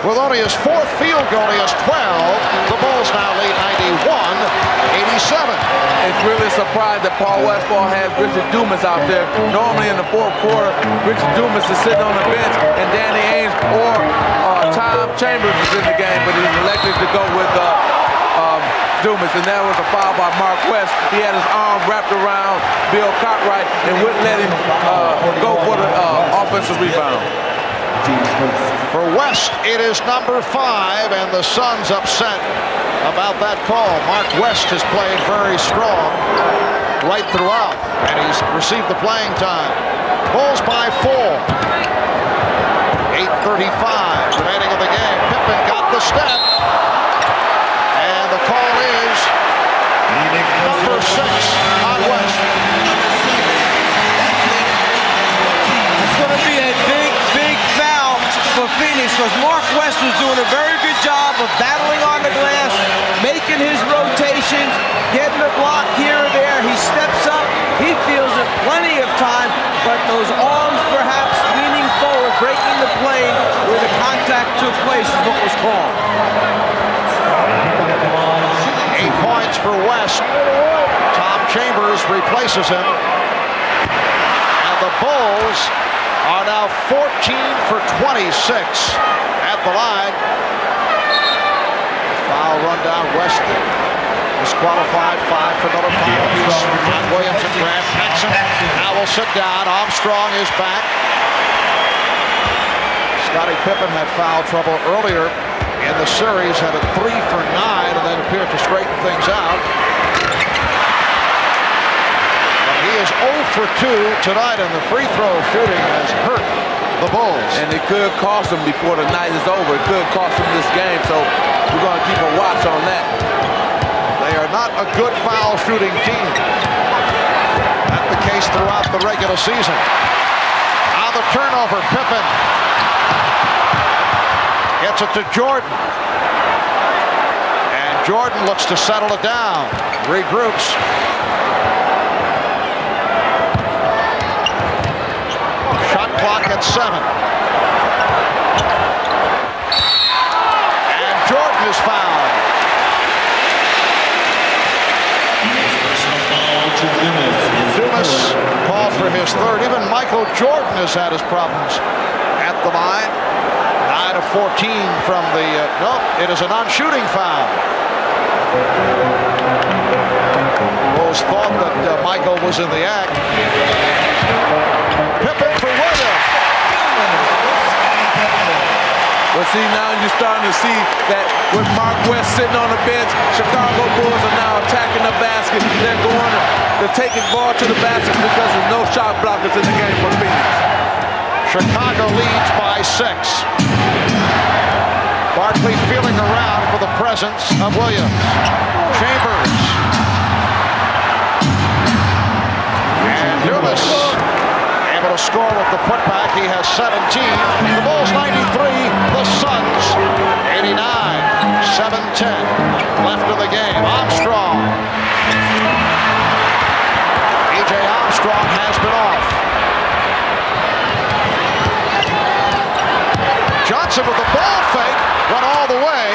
with only his 4th field goal. He has 12. The Bulls now lead 91-87. It's really a surprise that Paul Westphal has Richard Dumas out there. Normally in the 4th quarter, Richard Dumas is sitting on the bench, and Danny Ainge or Tom Chambers is in the game, but he's elected to go with Dumas, and that was a foul by Mark West. He had his arm wrapped around Bill Cartwright and wouldn't let him go for the offensive rebound. For West, it is number 5, and the Suns upset about that call. Mark West has played very strong right throughout, and he's received the playing time. Bulls by 4. 8:35 remaining in the game. Pippen got the step, and the call is number 6 on West. It's going to be a big foul for Phoenix, because Mark West was doing a very good job of battling on the glass, making his rotations, getting a block here or there. He steps up, he feels it plenty of time, but those arms perhaps leaning forward, breaking the plane where the contact took place is what was called. 8 points for West. Tom Chambers replaces him. And the Bulls are now 14 for 26 at the line. Foul run down. West disqualified. 5 for another foul. Ron Williams and Grant Paxson now will sit down. Armstrong is back. Scottie Pippen had foul trouble earlier in the series, had a 3 for 9, and then appeared to straighten things out. But he is 0 for 2 tonight, and the free throw shooting has hurt the Bulls. And it could cost them before the night is over. It could cost them this game, so we're going to keep a watch on that. They are not a good foul shooting team. That's the case throughout the regular season. On the turnover, Pippen gets it to Jordan. And Jordan looks to settle it down. Regroups. Shot clock at 7. And Jordan is fouled. Dumas called for his 3rd. Even Michael Jordan has had his problems at the line. 9 of 14 from the, no, it is a non-shooting foul. Bulls thought that Michael was in the act. Pippen for Williams. Well, see, now you're starting to see that with Mark West sitting on the bench, Chicago Bulls are now attacking the basket. They're going to take the ball to the basket because there's no shot blockers in the game for Phoenix. Chicago leads by 6. Barkley feeling around for the presence of Williams. Chambers. And Dumas able to score with the putback. He has 17. The Bulls 93. The Suns 89. 7:10 left in the game. Armstrong. E.J. Armstrong has been off. Johnson with the ball fake, went all the way.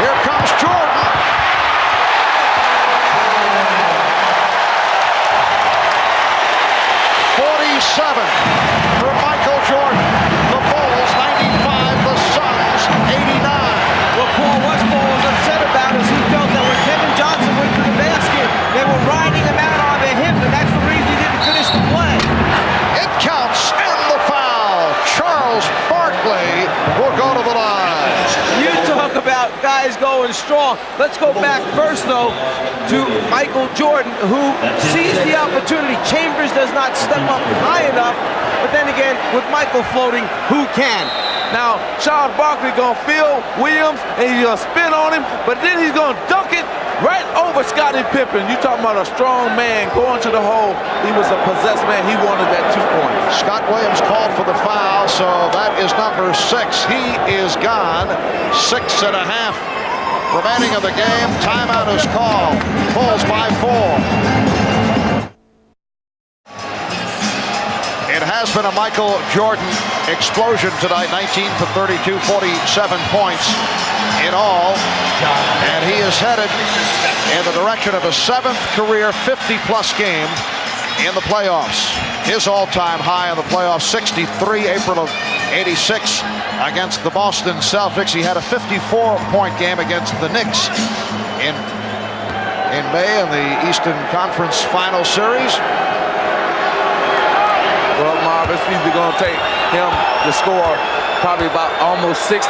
Here comes Jordan. For Michael Jordan. The Bulls 95, the Suns 89. What Paul Westphal was upset about is he felt that when Kevin Johnson went to the basket, they were riding him out on their hip, and that's the reason he didn't finish the play. It counts, and the foul. Charles Barkley will go to the line. You talk about guys going strong. Let's go back first, though, to Michael Jordan, who sees the opportunity. Chambers does not step up high enough, but then again, with Michael floating, who can? Now, Charles Barkley gonna feel Williams, and he's gonna spin on him, but then he's gonna dunk it right over Scottie Pippen. You talking about a strong man going to the hole. He was a possessed man. He wanted that 2 points. Scott Williams called for the foul, so that is number 6. He is gone. 6.5 remaining of the game. Timeout is called. Bulls by 4. It has been a Michael Jordan explosion tonight. 19 for 32, 47 points in all. And he is headed in the direction of a 7th career 50-plus game in the playoffs. His all-time high in the playoffs, 63, April of 86 against the Boston Celtics. He had a 54-point game against the Knicks in May in the Eastern Conference Final Series. Well, Marv, it's either going to take him to score probably about almost 60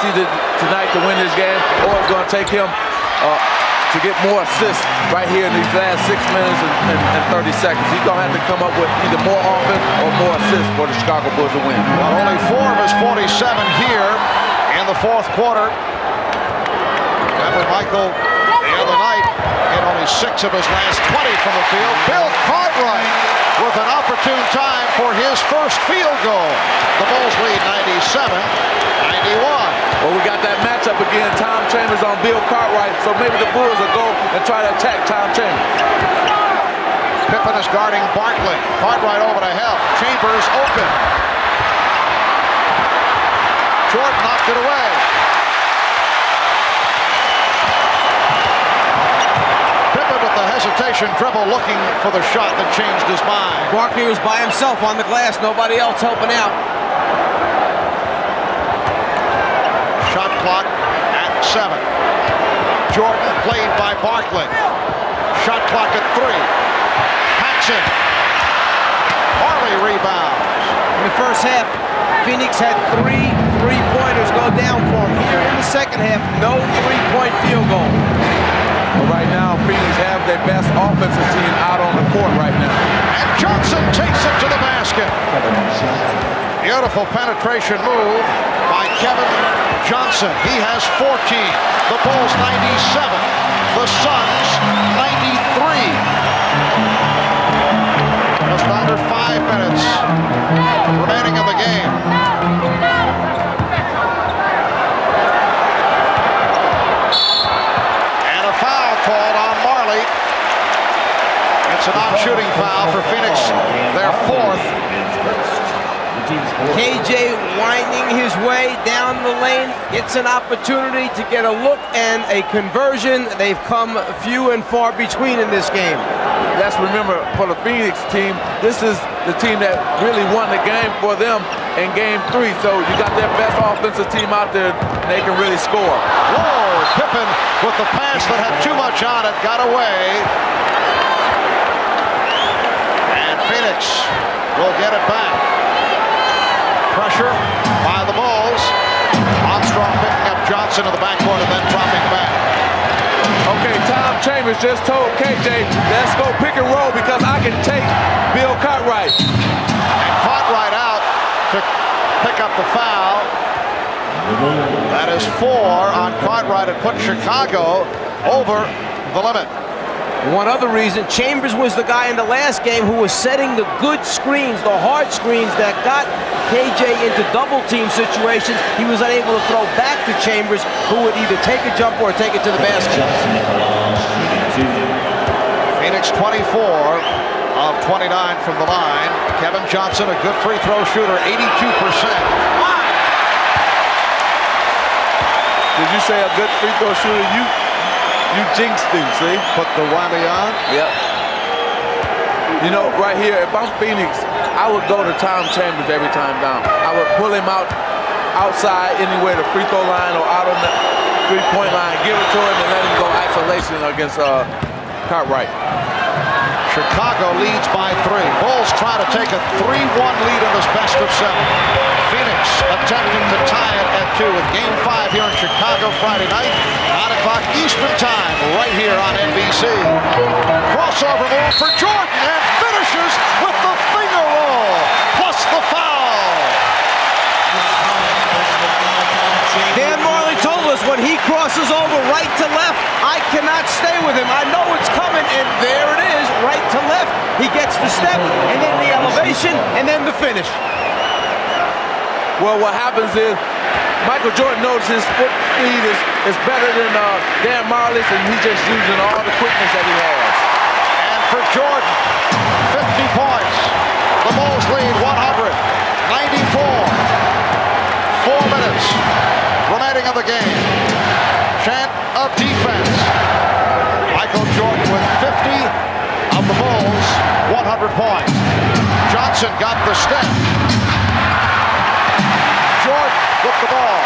tonight to win this game, or it's going to take him to get more assists right here in these last 6 minutes and 30 seconds. He's going to have to come up with either more offense or more assists for the Chicago Bulls to win. Well, only 4 of his 47 here in the 4th quarter. Remember Michael the other night hit only 6 of his last 20 from the field. Bill Cartwright with an opportune time for his first field goal. The Bulls lead 97-91. Well, we got that matchup again. Tom Chambers on Bill Cartwright, so maybe the Bulls will go and try to attack Tom Chambers. Pippen is guarding Barkley. Cartwright over to help. Chambers open. Jordan knocked it away. Pippen with the hesitation dribble, looking for the shot that changed his mind. Barkley was by himself on the glass, nobody else helping out. Shot clock at 7. Jordan played by Barkley. Shot clock at 3. Paxson. Marley rebounds. In the first half, Phoenix had 3 3-pointers go down for him. Here in the second half, no 3-point field goal. But right now, Phoenix have their best offensive team out on the court right now. And Johnson takes it to the basket. Beautiful penetration move by Kevin Johnson. He has 14. The Bulls 97. The Suns 93. Just under 5 minutes remaining in the game. And a foul called on Marley. It's a non-shooting foul for Phoenix, their 4th. KJ winding his way down the lane, gets an opportunity to get a look and a conversion. They've come few and far between in this game. Let's remember, for the Phoenix team, this is the team that really won the game for them in Game 3. So you got their best offensive team out there, and they can really score. Whoa, Pippen with the pass that had too much on it, got away. And Phoenix will get it back. Pressure by the Bulls. Armstrong picking up Johnson in the backcourt and then dropping back. Okay, Tom Chambers just told KJ, let's go pick and roll because I can take Bill Cartwright. And Cartwright out to pick up the foul. That is 4 on Cartwright and put Chicago over the limit. One other reason, Chambers was the guy in the last game who was setting the good screens, the hard screens that got KJ into double team situations. He was unable to throw back to Chambers, who would either take a jump or take it to the basket. Phoenix 24 of 29 from the line. Kevin Johnson, a good free throw shooter, 82%. Did you say a good free throw shooter? You jinxed him, see? Put the whammy on. Yep. You know, right here, if I'm Phoenix, I would go to Tom Chambers every time down. I would pull him out outside anywhere, the free throw line or out on the 3-point line, give it to him and let him go isolation against Cartwright. Chicago leads by 3. Bulls try to take a 3-1 lead in this best of 7. Phoenix attempting to tie it at 2 with Game 5 here in Chicago Friday night, 9 o'clock Eastern Time, right here on NBC. Crossover move for Jordan and finishes with the finger roll plus the foul. because when he crosses over right to left, I cannot stay with him. I know it's coming, and there it is, right to left. He gets the step, and then the elevation, and then the finish. Well, what happens is Michael Jordan knows his foot speed is better than Dan Marley's, and he's just using all the quickness that he has. And for Jordan, 50 points. The Bulls lead 100, 94. 4 minutes remaining of the game. Chant of defense. Michael Jordan with 50 of the Bulls, 100 points. Johnson got the step. Jordan with the ball.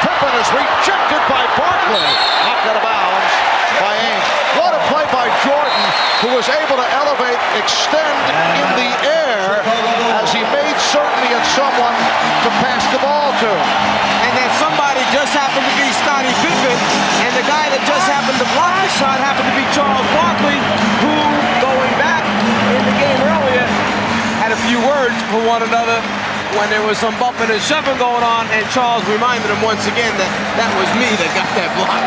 Pippen is rejected by Barkley. Knocked out of bounds by Ainge. What a play by Jordan, who was able to elevate, extend in the air as he made certain he had someone to pass the ball to. And then somebody just happened to be Scottie Pippen, and the guy that just happened to block the shot happened to be Charles Barkley, who, going back in the game earlier, had a few words for one another when there was some bumping and shoving going on, and Charles reminded him once again that that was me that got that block.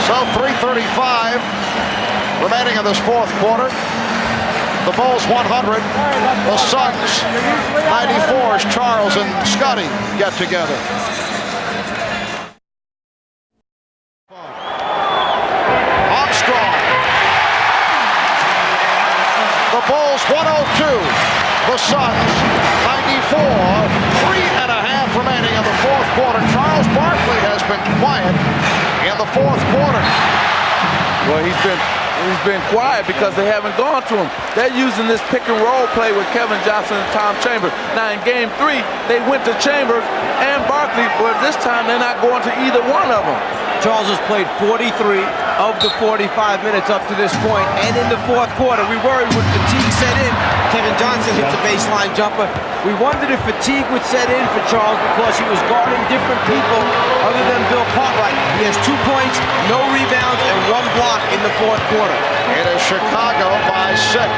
So 3:35 remaining in this fourth quarter. The Bulls 100, the Suns 94 as Charles and Scotty get together. Armstrong. The Bulls 102, the Suns 94. 3.5 remaining in the fourth quarter. Charles Barkley has been quiet in the fourth quarter. Well, he's been quiet because they haven't gone to him. They're using this pick and roll play with Kevin Johnson and Tom Chambers. Now in game 3, they went to Chambers and Barkley, but this time they're not going to either one of them. Charles has played 43 of the 45 minutes up to this point, and in the fourth quarter, we worried when fatigue set in. Kevin Johnson hits a baseline jumper. We wondered if fatigue would set in for Charles because he was guarding different people other than Bill Cartwright. He has 2 points, no rebounds, and 1 block in the fourth quarter. It is Chicago by 6.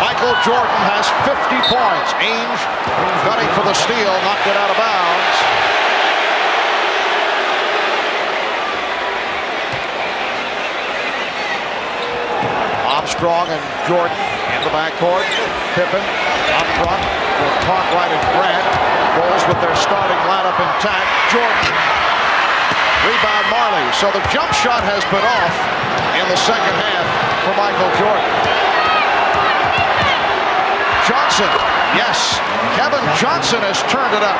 Michael Jordan has 50 points. Ainge gunning for the steal, knocked it out of bounds. Armstrong and Jordan in the backcourt. Pippen up front with Cartwright and Grant. Bulls with their starting lineup intact. Jordan. Rebound Marley. So the jump shot has been off in the second half for Michael Jordan. Johnson. Yes. Kevin Johnson has turned it up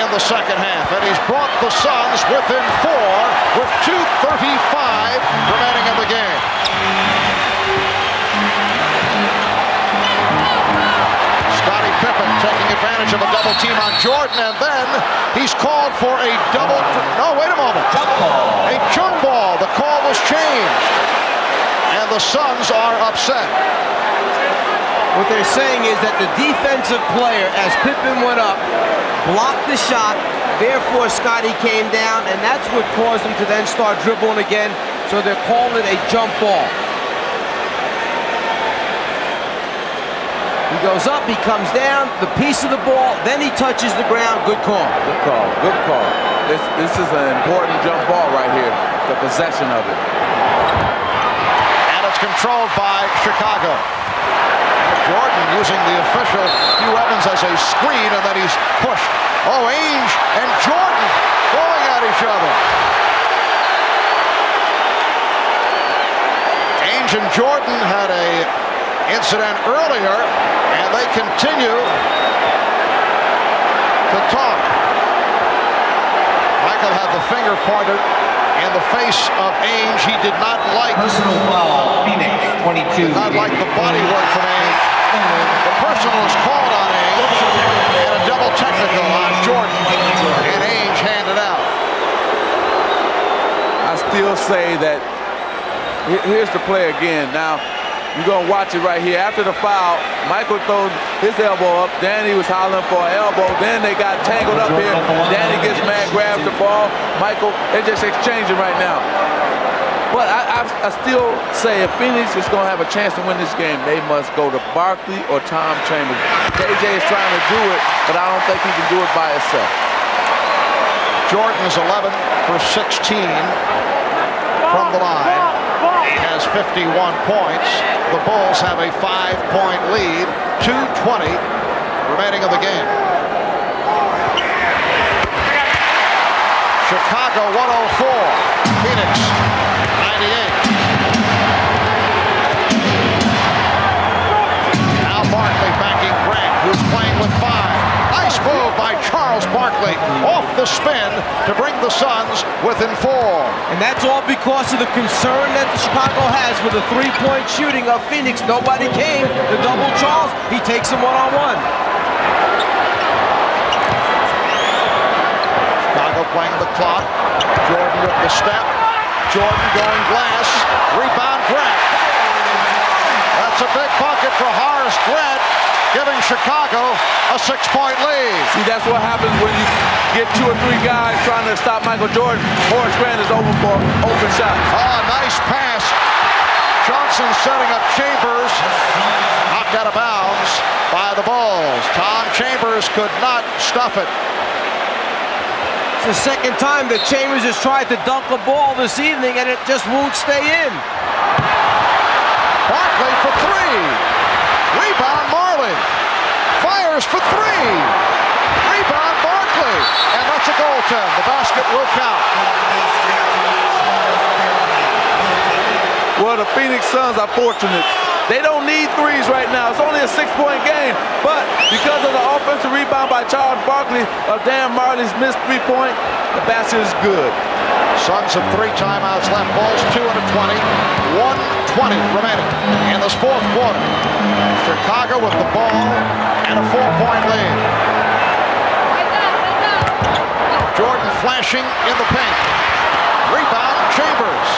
in the second half, and he's brought the Suns within 4 with 2:35 remaining in the game. Scottie Pippen taking advantage of a double team on Jordan, and then he's called for a double. No, wait a moment. Jump ball. A jump ball. The call was changed, and the Suns are upset. What they're saying is that the defensive player, as Pippen went up, blocked the shot. Therefore, Scottie came down, and that's what caused him to then start dribbling again. So they're calling it a jump ball. He goes up, he comes down, the piece of the ball, then he touches the ground. Good call. Good call. Good call. This is an important jump ball right here, the possession of it. And it's controlled by Chicago. Jordan using the official Hugh Evans as a screen, and then he's pushed. Oh, Ainge and Jordan going at each other. Ainge and Jordan had a incident earlier, and they continue to talk. Michael had the finger pointed in the face of Ainge. He did not like personal foul, Phoenix 22. Did not like the body work from Ainge. The personal was called on Ainge and a double technical on Jordan, and Ainge handed out. I still say that here's the play again. Now, you're going to watch it right here. After the foul, Michael throws his elbow up. Danny was hollering for an elbow. Then they got tangled up here. Danny gets mad, grabs the ball. Michael, they're just exchanging right now. But I still say if Phoenix is going to have a chance to win this game, they must go to Barkley or Tom Chambers. KJ is trying to do it, but I don't think he can do it by himself. Jordan is 11 for 16 from the line. He has 51 points. The Bulls have a 5-point lead. 2:20 remaining in the game. Chicago 104. Phoenix 98. Now Barkley backing Grant, who's playing with 5. Nice move by Charles Barkley off the spin to bring the Suns within 4. And that's all because of the concern that Chicago has with the three-point shooting of Phoenix. Nobody came to double Charles. He takes him one-on-one. Chicago playing the clock. Jordan with the step. Jordan going glass. Rebound Grant. That's a big bucket for Horace Grant, giving Chicago a 6-point lead. See, that's what happens when you get 2 or 3 guys trying to stop Michael Jordan. Horace Grant is open for open shots. Oh, nice pass. Johnson setting up Chambers. Knocked out of bounds by the Bulls. Tom Chambers could not stuff it. It's the second time that Chambers has tried to dunk a ball this evening, and it just won't stay in. Barkley for 3. Rebound Marley. Fires for 3. Rebound Barkley. And that's a goaltend. The basket will count. Well, the Phoenix Suns are fortunate. They don't need threes right now. It's only a 6-point game. But because of the offensive rebound by Charles Barkley of Dan Marley's missed 3-point, the basket is good. Suns have 3 timeouts left. Bulls 2 and a 20. 1:20 remaining in this 4th quarter. Chicago with the ball and a 4-point lead. Jordan flashing in the paint. Rebound Chambers.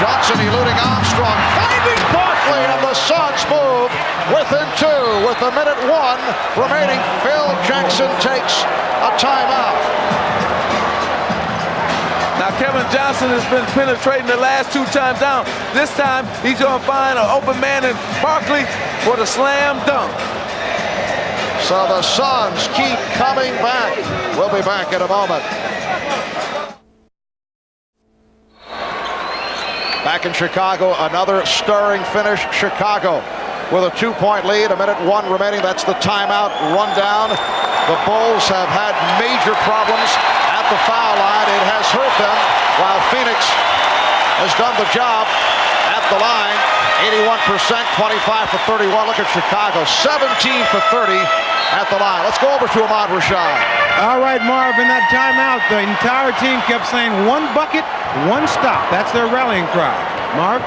Johnson eluding Armstrong. Finding Barkley, and the Suns move within 2 with 1:01 remaining. Phil Jackson takes a timeout. Now, Kevin Johnson has been penetrating the last 2 times down. This time, he's going to find an open man in Barkley for the slam dunk. So the Suns keep coming back. We'll be back in a moment. Back in Chicago, another stirring finish. Chicago with a 2-point lead, 1:01 remaining. That's the timeout rundown. The Bulls have had major problems at the foul line. It has hurt them, while Phoenix has done the job at the line. 81%, 25 for 31. Look at Chicago, 17 for 30 at the line. Let's go over to Ahmad Rashad. All right, Marv, in that timeout, the entire team kept saying 1 bucket, 1 stop. That's their rallying cry. Marv?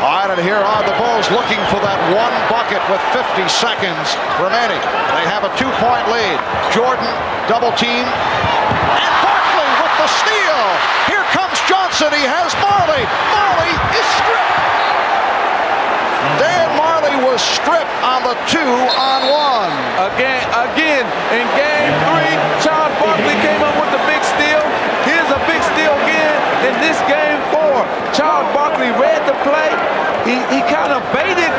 All right, and here are the Bulls looking for that 1 bucket with 50 seconds remaining. They have a 2-point lead. Jordan double team. And Barkley with the steal. Here comes Johnson. He has Marley. Marley is stripped. Dan Marley was stripped on the 2-on-1. Again, in game 3, Charles Barkley came up with the big steal. Here's a big steal again in this game 4. Charles Barkley read the play. He kind of baited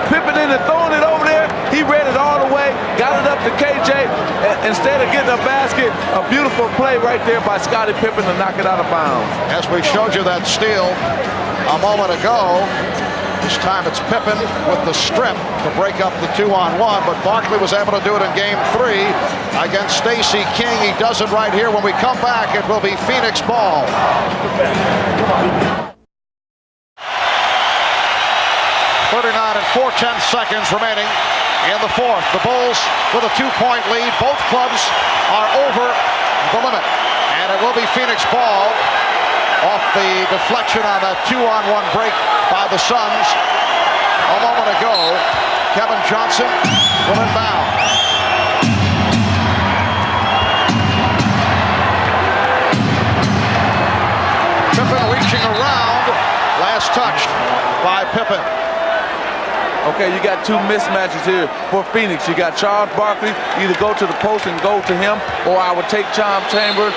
Pippen into throwing it over there. He read it all the way, got it up to KJ. Instead of getting a basket, a beautiful play right there by Scottie Pippen to knock it out of bounds. As we showed you that steal a moment ago, this time it's Pippen with the strip to break up the 2-on-1, but Barkley was able to do it in game 3 against Stacey King. He does it right here. When we come back, it will be Phoenix ball. 39 and 4/10 seconds remaining in the 4th. The Bulls with a 2-point lead. Both clubs are over the limit, and it will be Phoenix ball off the deflection on that 2-on-1 break by the Suns a moment ago. Kevin Johnson will inbound. Pippen reaching around. Last touched by Pippen. Okay, you got 2 mismatches here for Phoenix. You got Charles Barkley, either go to the post and go to him, or I would take Tom Chambers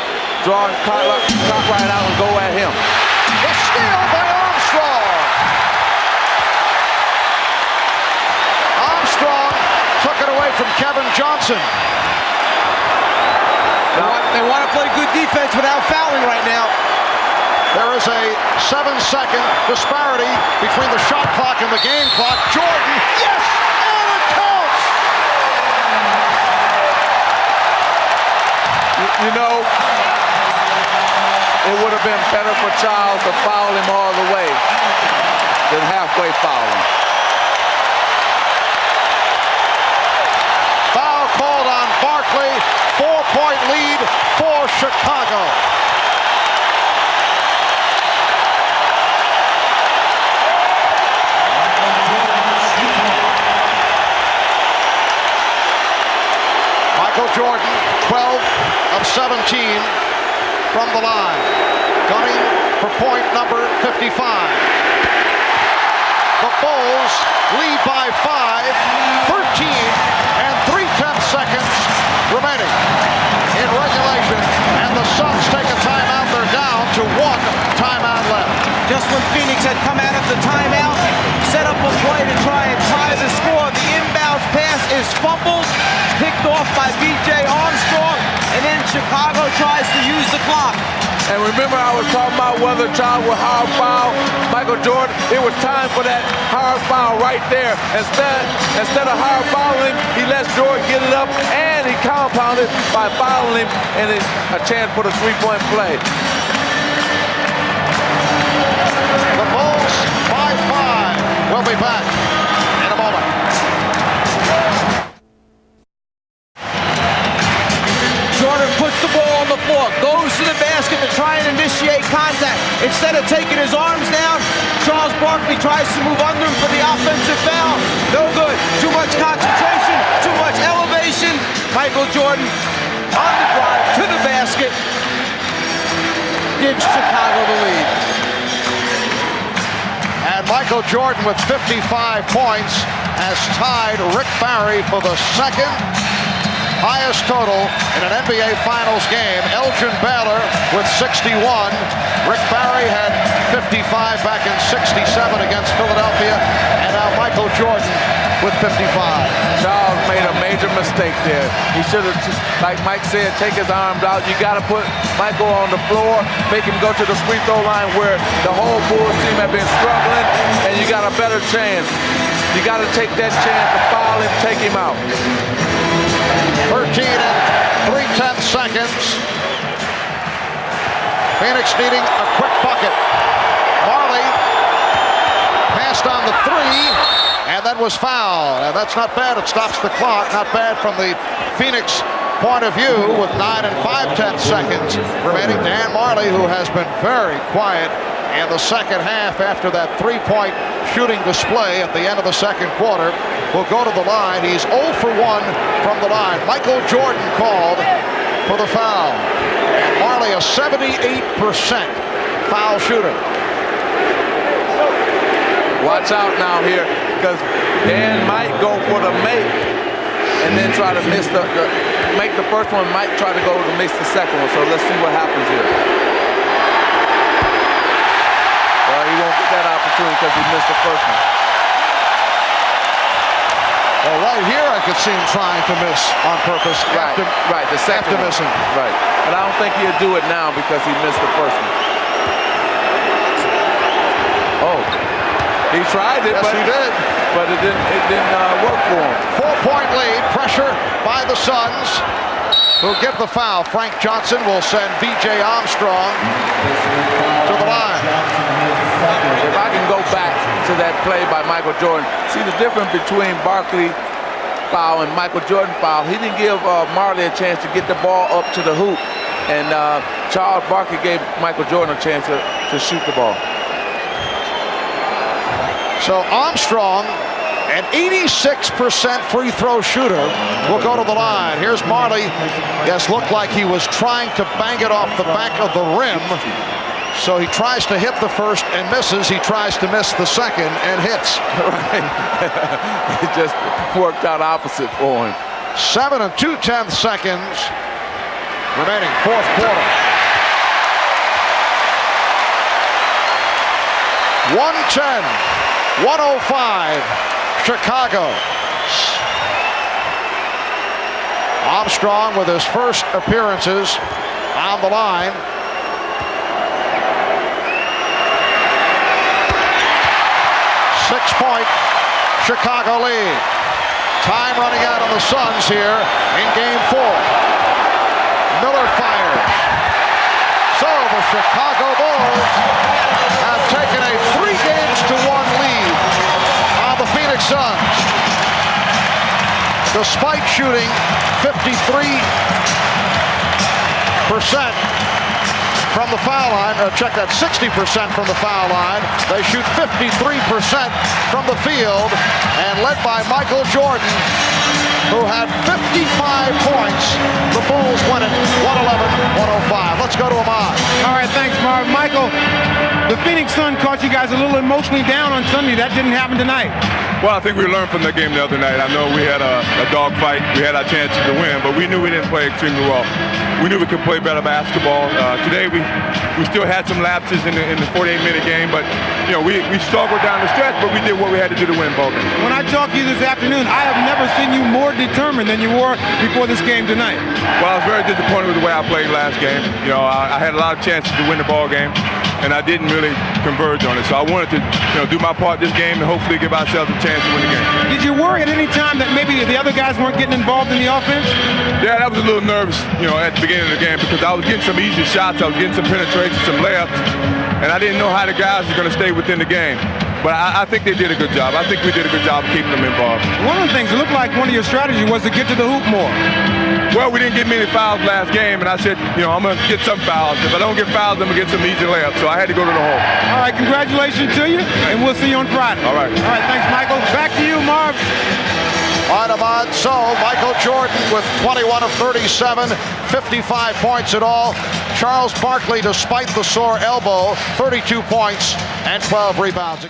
draw right out and go at him. The steal by Armstrong. Armstrong took it away from Kevin Johnson. They want to play good defense without fouling right now. There is a 7-second disparity between the shot clock and the game clock. Jordan, yes, and it counts. You know, it would have been better for Charles to foul him all the way than halfway fouling. Foul called on Barkley. 4-point lead for Chicago. Michael Jordan, 12 of 17 from the line. Gunning for point number 55. The Bulls lead by 5, 13 and 3/10 seconds remaining in regulation. And the Suns take a timeout. They're down to 1 timeout left. Just when Phoenix had come out of the timeout, set up a play to try and tie the score. The inbounds pass is fumbled, picked off by B.J. Armstrong, and then Chicago tries to use the clock. And remember, I was talking about whether Charles would hard foul Michael Jordan. It was time for that hard foul right there. Instead of hard fouling him, he lets Jordan get it up, and he compounded by fouling him, and it's a chance for the three-point play. The Bulls by 5. We'll be back in a moment. Jordan puts the ball on the floor, goes to the basket to try and initiate contact. Instead of taking his arms down, Charles Barkley tries to move under him for the offensive foul. No good. Too much concentration, too much elevation. Michael Jordan on the drive to the basket gives Chicago the lead. And Michael Jordan with 55 points has tied Rick Barry for the second highest total in an NBA Finals game. Elgin Baylor with 61. Rick Barry had 55 back in 67 against Philadelphia. And now Michael Jordan with 55. Charles made a major mistake there. He should have, like Mike said, take his arms out. You got to put Michael on the floor, make him go to the free throw line where the whole Bulls team have been struggling, and you got a better chance. You got to take that chance to foul him, take him out. 13 and 3/10 seconds. Phoenix needing a quick bucket. Marley passed on the 3, and that was fouled. And that's not bad. It stops the clock. Not bad from the Phoenix point of view with 9 and 5/10 seconds remaining. Dan Marley, who has been very quiet in the second half after that 3-point shooting display at the end of the second quarter, will go to the line. He's 0 for 1 from the line. Michael Jordan called for the foul. And Marley, a 78% foul shooter. Watch out now here, because Dan might go for the make and then try to miss make the first one, might try to go to miss the second one. So let's see what happens here. Well, he won't get that opportunity because he missed the first one. Well, right here I could see him trying to miss on purpose. Right, the second after missing. Right, but I don't think he'll do it now because he missed the first one. Oh, he tried it, yes, but he did. But it didn't work for him. 4-point lead, pressure by the Suns, who get the foul. Frank Johnson will send B.J. Armstrong to the line. If I can go back to that play by Michael Jordan, see the difference between Barkley foul and Michael Jordan foul. He didn't give Marley a chance to get the ball up to the hoop, and Charles Barkley gave Michael Jordan a chance to shoot the ball. So Armstrong, an 86% free throw shooter, will go to the line. Here's Marley. Yes, looked like he was trying to bang it off the back of the rim. So he tries to hit the first and misses. He tries to miss the second and hits. Right. It just worked out opposite for him. 7 and 2/10 seconds remaining, fourth quarter. 110-105, Chicago. Armstrong with his first appearances on the line. Six-point Chicago lead. Time running out on the Suns here in Game 4. Miller fires. So the Chicago Bulls have taken a 3-1 lead on the Phoenix Suns. Despite shooting 53% from the foul line, check that, 60% from the foul line. They shoot 53% from the field, and led by Michael Jordan, who had 55 points. The Bulls win it 111-105. Let's go to Ahmad. All right, thanks, Marv. Michael, the Phoenix Sun caught you guys a little emotionally down on Sunday. That didn't happen tonight. Well, I think we learned from that game the other night. I know we had a dog fight. We had our chances to win, but we knew we didn't play extremely well. We knew we could play better basketball. Today we still had some lapses in the 48-minute game, but we struggled down the stretch, but we did what we had to do to win ball games. When I talked to you this afternoon, I have never seen you more determined than you were before this game tonight. Well, I was very disappointed with the way I played last game. I had a lot of chances to win the ball game, and I didn't really converge on it. So I wanted to do my part this game and hopefully give ourselves a chance to win the game. Did you worry at any time that maybe the other guys weren't getting involved in the offense? Yeah, I was a little nervous, at the beginning of the game because I was getting some easy shots, I was getting some penetration, some layups, and I didn't know how the guys were going to stay within the game. But I think they did a good job. I think we did a good job of keeping them involved. One of the things, it looked like one of your strategies was to get to the hoop more. Well, we didn't get many fouls last game, and I said, I'm going to get some fouls. If I don't get fouls, I'm going to get some easy layups. So I had to go to the hole. All right, congratulations to you, and we'll see you on Friday. All right. All right, thanks, Michael. Back to you, Marv. All right, Ahmad. So Michael Jordan with 21 of 37, 55 points in all. Charles Barkley, despite the sore elbow, 32 points and 12 rebounds.